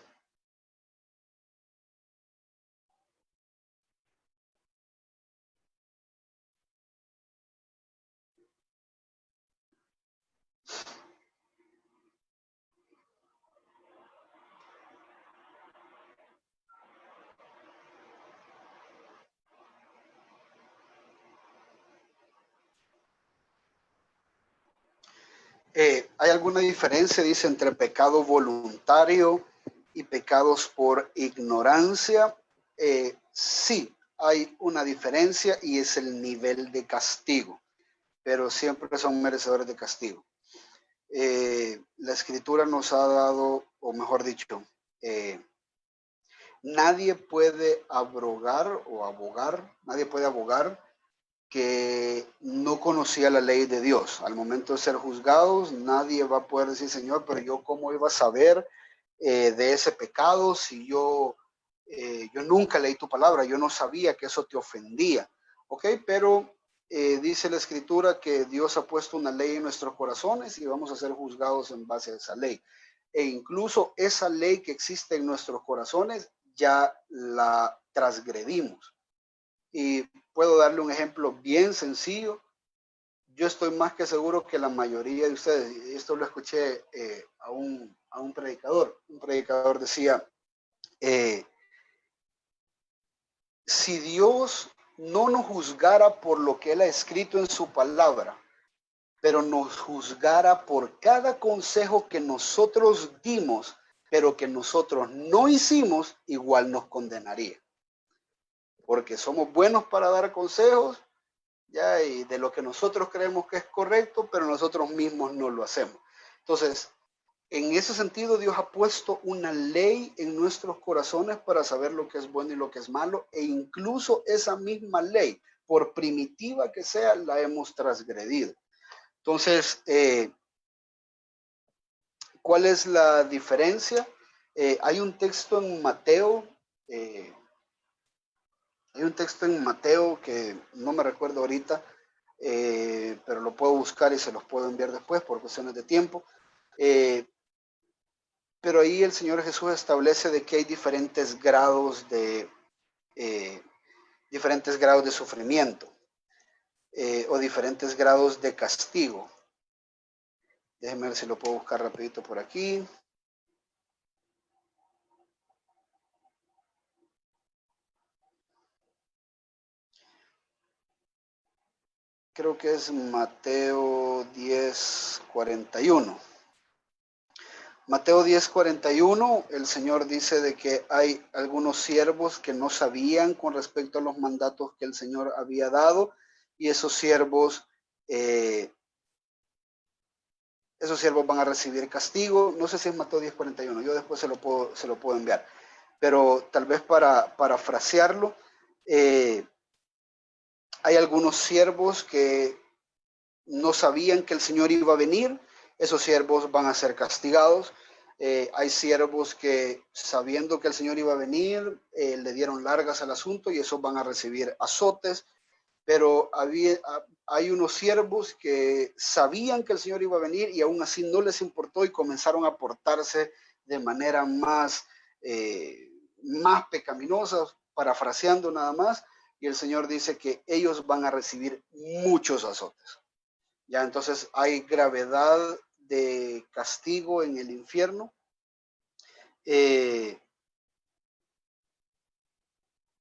¿Hay alguna diferencia, dice, entre pecado voluntario y pecados por ignorancia? Sí, hay una diferencia y es el nivel de castigo, pero siempre son merecedores de castigo. La escritura nos ha dado, o mejor dicho, nadie puede nadie puede abogar que no conocía la ley de Dios. Al momento de ser juzgados, nadie va a poder decir, Señor, pero yo cómo iba a saber de ese pecado si yo nunca leí tu palabra, yo no sabía que eso te ofendía. ¿Ok? Pero dice la escritura que Dios ha puesto una ley en nuestros corazones y vamos a ser juzgados en base a esa ley. E incluso esa ley que existe en nuestros corazones ya la transgredimos. Y puedo darle un ejemplo bien sencillo. Yo estoy más que seguro que la mayoría de ustedes, y esto lo escuché a un predicador decía, si Dios no nos juzgara por lo que Él ha escrito en su palabra, pero nos juzgara por cada consejo que nosotros dimos, pero que nosotros no hicimos, igual nos condenaría. Porque somos buenos para dar consejos, ya, y de lo que nosotros creemos que es correcto, pero nosotros mismos no lo hacemos. Entonces, en ese sentido, Dios ha puesto una ley en nuestros corazones para saber lo que es bueno y lo que es malo, e incluso esa misma ley, por primitiva que sea, la hemos transgredido. Entonces, ¿cuál es la diferencia? Hay un texto en Mateo, que no me recuerdo ahorita, pero lo puedo buscar y se los puedo enviar después por cuestiones de tiempo. Pero ahí el Señor Jesús establece de que hay diferentes grados de sufrimiento o diferentes grados de castigo. Déjenme ver si lo puedo buscar rapidito por aquí. Creo que es Mateo 10:41. Mateo 10:41, el Señor dice de que hay algunos siervos que no sabían con respecto a los mandatos que el Señor había dado, y esos siervos van a recibir castigo. No sé si es Mateo 10:41, yo después se lo puedo enviar. Pero tal vez para parafrasearlo, Hay algunos siervos que no sabían que el Señor iba a venir, esos siervos van a ser castigados. Hay siervos que sabiendo que el Señor iba a venir, le dieron largas al asunto y esos van a recibir azotes, pero hay unos siervos que sabían que el Señor iba a venir y aún así no les importó y comenzaron a portarse de manera más pecaminosa, parafraseando nada más, y el Señor dice que ellos van a recibir muchos azotes. Ya entonces hay gravedad de castigo en el infierno. Eh,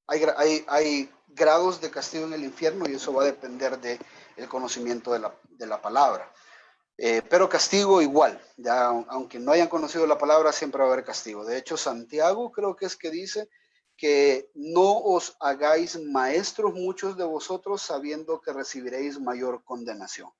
hay grados de castigo en el infierno y eso va a depender del conocimiento de la palabra. Pero castigo igual, ya, aunque no hayan conocido la palabra, siempre va a haber castigo. De hecho, Santiago creo que es que dice que no os hagáis maestros muchos de vosotros sabiendo que recibiréis mayor condenación.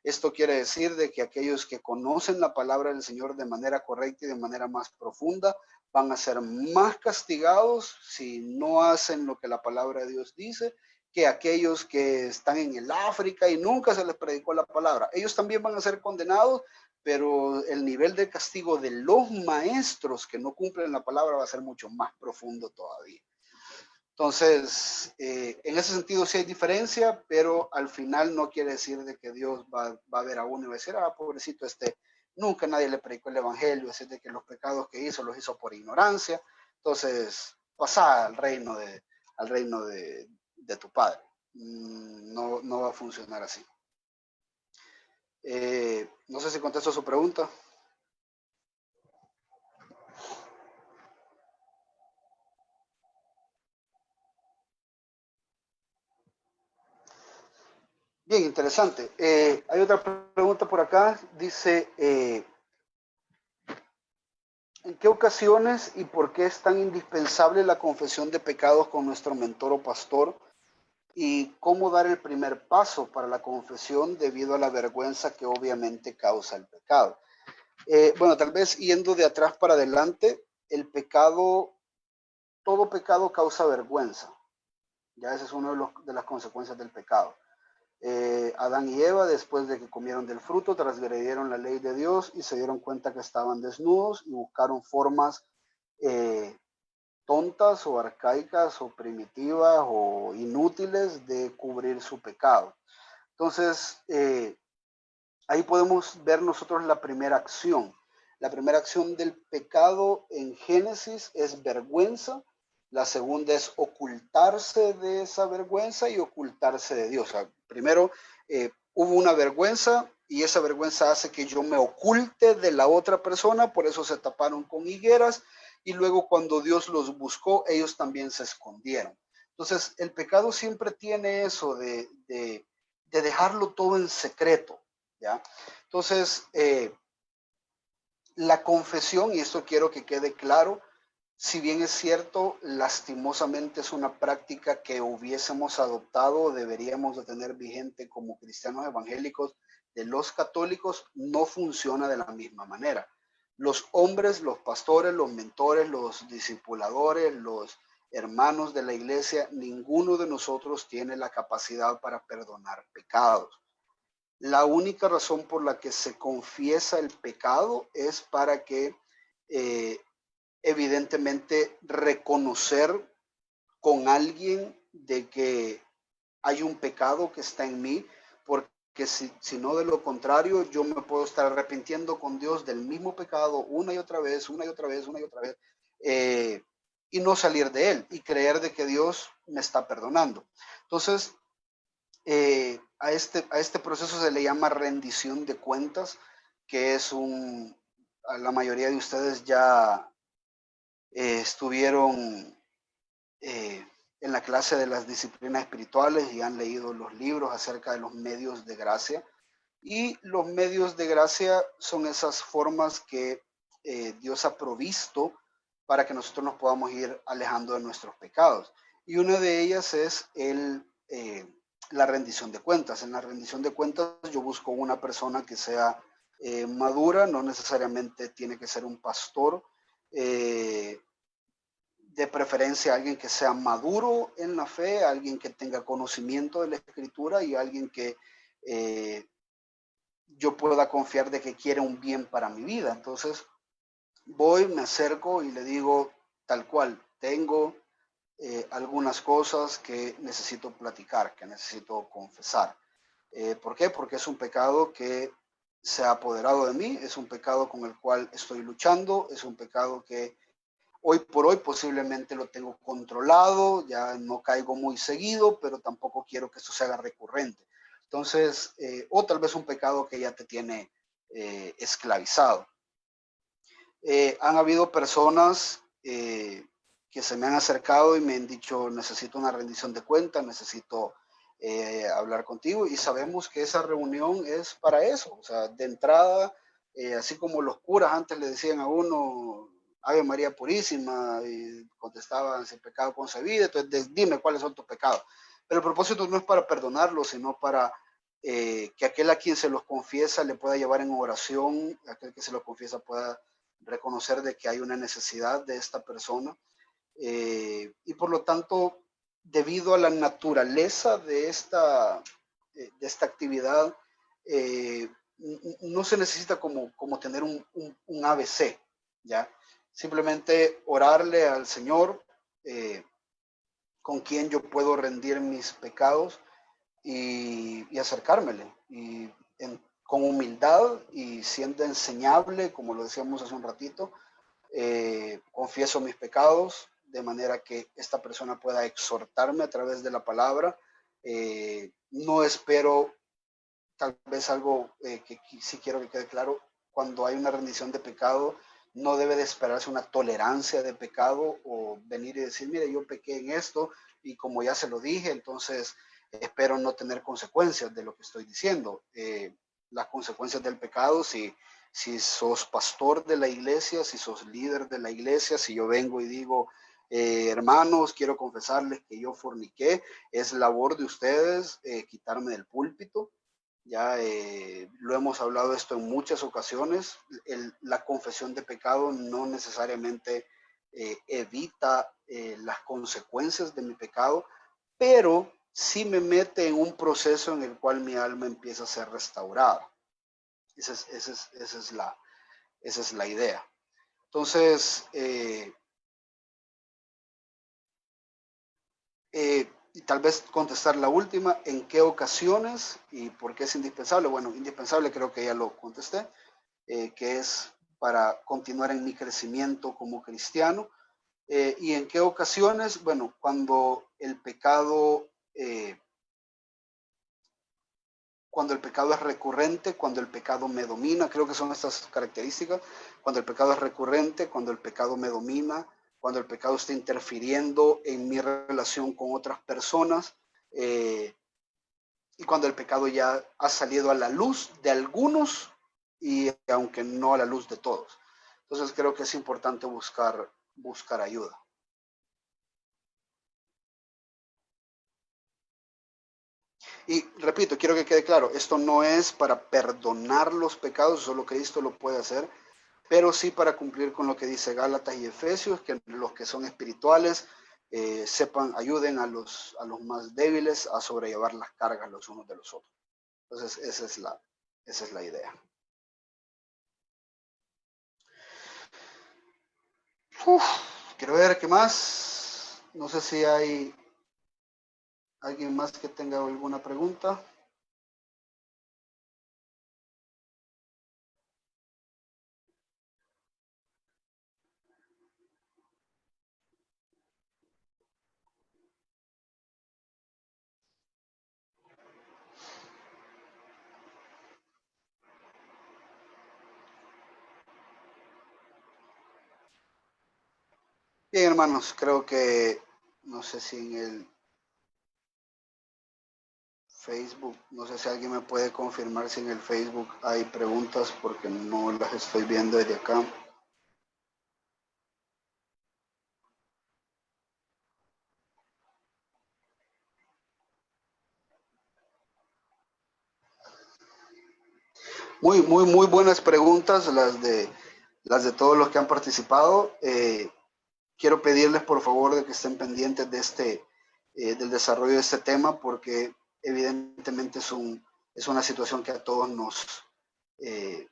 Esto quiere decir de que aquellos que conocen la palabra del Señor de manera correcta y de manera más profunda van a ser más castigados si no hacen lo que la palabra de Dios dice, que aquellos que están en el África y nunca se les predicó la palabra. Ellos también van a ser condenados, pero el nivel de castigo de los maestros que no cumplen la palabra va a ser mucho más profundo todavía. Entonces, en ese sentido sí hay diferencia, pero al final no quiere decir de que Dios va a ver a uno y va a decir, pobrecito nunca nadie le predicó el evangelio, es de que los pecados que hizo los hizo por ignorancia. Entonces, pasa al reino de tu padre. No, no va a funcionar así. No sé si contesto su pregunta. Bien, interesante. Hay otra pregunta por acá. Dice, ¿en qué ocasiones y por qué es tan indispensable la confesión de pecados con nuestro mentor o pastor? ¿Y cómo dar el primer paso para la confesión debido a la vergüenza que obviamente causa el pecado? Bueno, tal vez yendo de atrás para adelante, el pecado, todo pecado causa vergüenza. Ya esa es una de las consecuencias del pecado. Adán y Eva, después de que comieron del fruto, transgredieron la ley de Dios y se dieron cuenta que estaban desnudos y buscaron formas tontas o arcaicas o primitivas o inútiles de cubrir su pecado. Entonces, ahí podemos ver nosotros la primera acción. La primera acción del pecado en Génesis es vergüenza. La segunda es ocultarse de esa vergüenza y ocultarse de Dios. O sea, primero hubo una vergüenza y esa vergüenza hace que yo me oculte de la otra persona, por eso se taparon con higueras y luego cuando Dios los buscó, ellos también se escondieron. Entonces, el pecado siempre tiene eso de dejarlo todo en secreto, ¿ya? Entonces, la confesión, y esto quiero que quede claro, si bien es cierto, lastimosamente es una práctica que hubiésemos adoptado o deberíamos de tener vigente como cristianos evangélicos de los católicos, no funciona de la misma manera. Los hombres, los pastores, los mentores, los discipuladores, los hermanos de la iglesia, ninguno de nosotros tiene la capacidad para perdonar pecados. La única razón por la que se confiesa el pecado es para que evidentemente reconocer con alguien de que hay un pecado que está en mí, porque si no de lo contrario yo me puedo estar arrepintiendo con Dios del mismo pecado una y otra vez, una y otra vez, una y otra vez, y no salir de él y creer de que Dios me está perdonando. Entonces, a este proceso se le llama rendición de cuentas, que es la mayoría de ustedes ya estuvieron en la clase de las disciplinas espirituales y han leído los libros acerca de los medios de gracia. Y los medios de gracia son esas formas que Dios ha provisto para que nosotros nos podamos ir alejando de nuestros pecados. Y una de ellas es la rendición de cuentas. En la rendición de cuentas yo busco una persona que sea madura, no necesariamente tiene que ser un pastor, de preferencia alguien que sea maduro en la fe, alguien que tenga conocimiento de la escritura y alguien que yo pueda confiar de que quiere un bien para mi vida. Entonces voy, me acerco y le digo tal cual, tengo algunas cosas que necesito platicar, que necesito confesar. ¿Por qué? Porque es un pecado que se ha apoderado de mí, es un pecado con el cual estoy luchando, es un pecado que hoy por hoy posiblemente lo tengo controlado, ya no caigo muy seguido, pero tampoco quiero que esto se haga recurrente. Entonces, o tal vez un pecado que ya te tiene esclavizado. Han habido personas que se me han acercado y me han dicho, necesito una rendición de cuentas, necesito hablar contigo, y sabemos que esa reunión es para eso. O sea, de entrada, así como los curas antes le decían a uno, Ave María Purísima, y contestaban, sin pecado concebido, entonces dime cuáles son tus pecados. Pero el propósito no es para perdonarlos, sino para que aquel a quien se los confiesa le pueda llevar en oración, aquel que se los confiesa pueda reconocer de que hay una necesidad de esta persona, y por lo tanto, debido a la naturaleza de esta actividad, eh, no se necesita como tener un ABC, ¿ya? Simplemente orarle al Señor, con quien yo puedo rendir mis pecados y acercármele. Y con humildad y siendo enseñable, como lo decíamos hace un ratito, confieso mis pecados de manera que esta persona pueda exhortarme a través de la palabra. No espero, tal vez algo que sí quiero que quede claro, cuando hay una rendición de pecado, no debe de esperarse una tolerancia de pecado o venir y decir, mire, yo pequé en esto y como ya se lo dije, entonces espero no tener consecuencias de lo que estoy diciendo. Las consecuencias del pecado, si sos pastor de la iglesia, si sos líder de la iglesia, si yo vengo y digo, hermanos, quiero confesarles que yo forniqué, es labor de ustedes quitarme del púlpito. Ya lo hemos hablado esto en muchas ocasiones. La confesión de pecado no necesariamente evita las consecuencias de mi pecado, pero sí me mete en un proceso en el cual mi alma empieza a ser restaurada. Esa es la idea. Entonces, y tal vez contestar la última, ¿en qué ocasiones y por qué es indispensable? Bueno, indispensable creo que ya lo contesté, que es para continuar en mi crecimiento como cristiano. ¿Y en qué ocasiones? Bueno, cuando el pecado es recurrente, cuando el pecado me domina, creo que son estas características, cuando el pecado es recurrente, cuando el pecado me domina, cuando el pecado está interfiriendo en mi relación con otras personas, y cuando el pecado ya ha salido a la luz de algunos y aunque no a la luz de todos. Entonces creo que es importante buscar ayuda. Y repito, quiero que quede claro, esto no es para perdonar los pecados, solo Cristo lo puede hacer, pero sí para cumplir con lo que dice Gálatas y Efesios, que los que son espirituales sepan, ayuden a los más débiles a sobrellevar las cargas los unos de los otros. Entonces, esa es la idea. Uf, quiero ver qué más. No sé si hay alguien más que tenga alguna pregunta. Bien, hermanos, creo que, no sé si en el Facebook, no sé si alguien me puede confirmar si en el Facebook hay preguntas porque no las estoy viendo desde acá. Muy buenas preguntas las de todos los que han participado. quiero pedirles por favor de que estén pendientes de del desarrollo de este tema, porque evidentemente es una situación que a todos eh,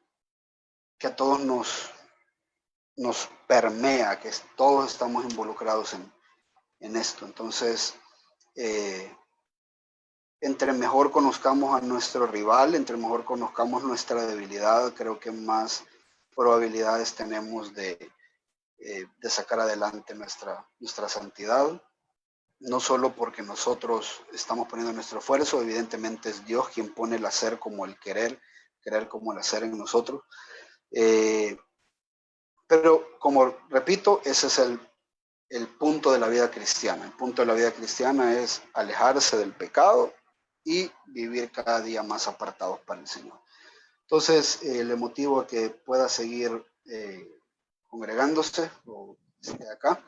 que a todos nos permea, que todos estamos involucrados en esto. Entonces, eh, entre mejor conozcamos a nuestro rival, entre mejor conozcamos nuestra debilidad, creo que más probabilidades tenemos de sacar adelante nuestra santidad, no solo porque nosotros estamos poniendo nuestro esfuerzo, evidentemente es Dios quien pone el hacer como el querer como el hacer en nosotros, eh, pero como repito, ese es el punto de la vida cristiana. El punto de la vida cristiana es alejarse del pecado y vivir cada día más apartados para el Señor. Entonces, le motivo a que pueda seguir congregándose o esté acá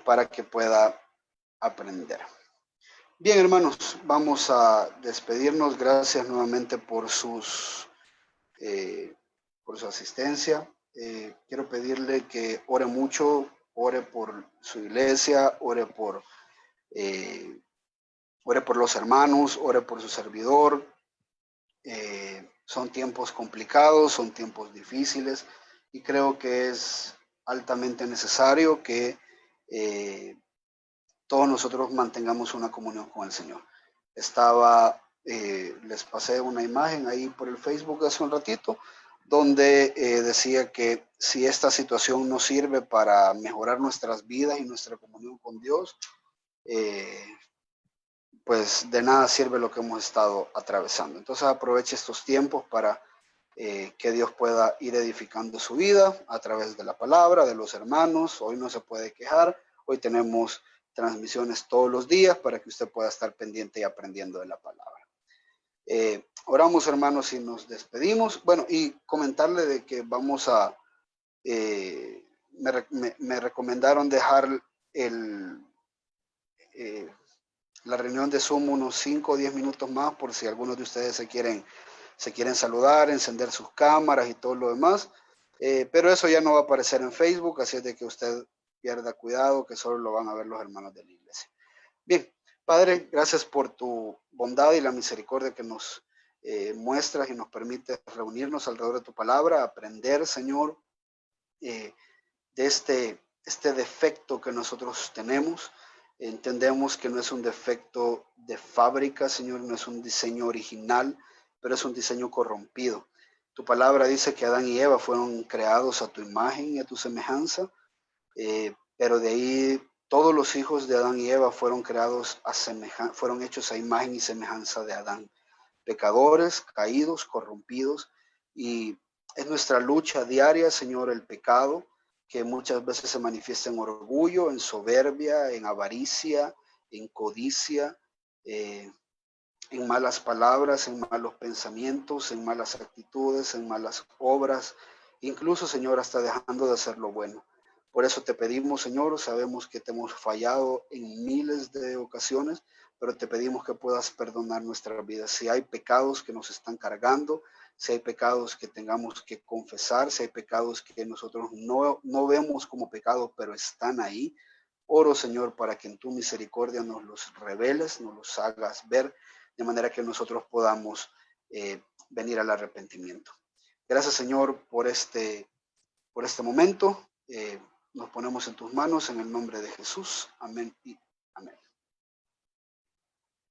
para que pueda aprender. Bien, hermanos, vamos a despedirnos. Gracias nuevamente por su asistencia. Quiero pedirle que ore mucho, ore por su iglesia, ore por los hermanos, ore por su servidor. Son tiempos complicados, son tiempos difíciles y creo que es altamente necesario que todos nosotros mantengamos una comunión con el Señor. Les pasé una imagen ahí por el Facebook hace un ratito, donde decía que si esta situación nos sirve para mejorar nuestras vidas y nuestra comunión con Dios, pues de nada sirve lo que hemos estado atravesando. Entonces aproveche estos tiempos para que Dios pueda ir edificando su vida a través de la palabra, de los hermanos. Hoy no se puede quejar, hoy tenemos transmisiones todos los días para que usted pueda estar pendiente y aprendiendo de la palabra. Oramos, hermanos, y nos despedimos. Bueno, y comentarle de que vamos a, me recomendaron dejar la reunión de Zoom unos 5 o 10 minutos más por si algunos de ustedes se quieren saludar, encender sus cámaras y todo lo demás. Pero eso ya no va a aparecer en Facebook, así es de que usted pierda cuidado, que solo lo van a ver los hermanos de la iglesia. Bien, Padre, gracias por tu bondad y la misericordia que nos muestras y nos permite reunirnos alrededor de tu palabra, aprender, Señor, de este defecto que nosotros tenemos. Entendemos que no es un defecto de fábrica, Señor, no es un diseño original, pero es un diseño corrompido. Tu palabra dice que Adán y Eva fueron creados a tu imagen y a tu semejanza, pero de ahí todos los hijos de Adán y Eva fueron fueron hechos a imagen y semejanza de Adán. Pecadores, caídos, corrompidos, y es nuestra lucha diaria, Señor, el pecado, que muchas veces se manifiesta en orgullo, en soberbia, en avaricia, en codicia, en malas palabras, en malos pensamientos, en malas actitudes, en malas obras, incluso, Señor, hasta dejando de hacer lo bueno. Por eso te pedimos, Señor, sabemos que te hemos fallado en miles de ocasiones, pero te pedimos que puedas perdonar nuestras vidas. Si hay pecados que nos están cargando, si hay pecados que tengamos que confesar, si hay pecados que nosotros no vemos como pecados, pero están ahí, oro, Señor, para que en tu misericordia nos los reveles, nos los hagas ver, de manera que nosotros podamos venir al arrepentimiento. Gracias, Señor, por este momento. Nos ponemos en tus manos en el nombre de Jesús. Amén y amén.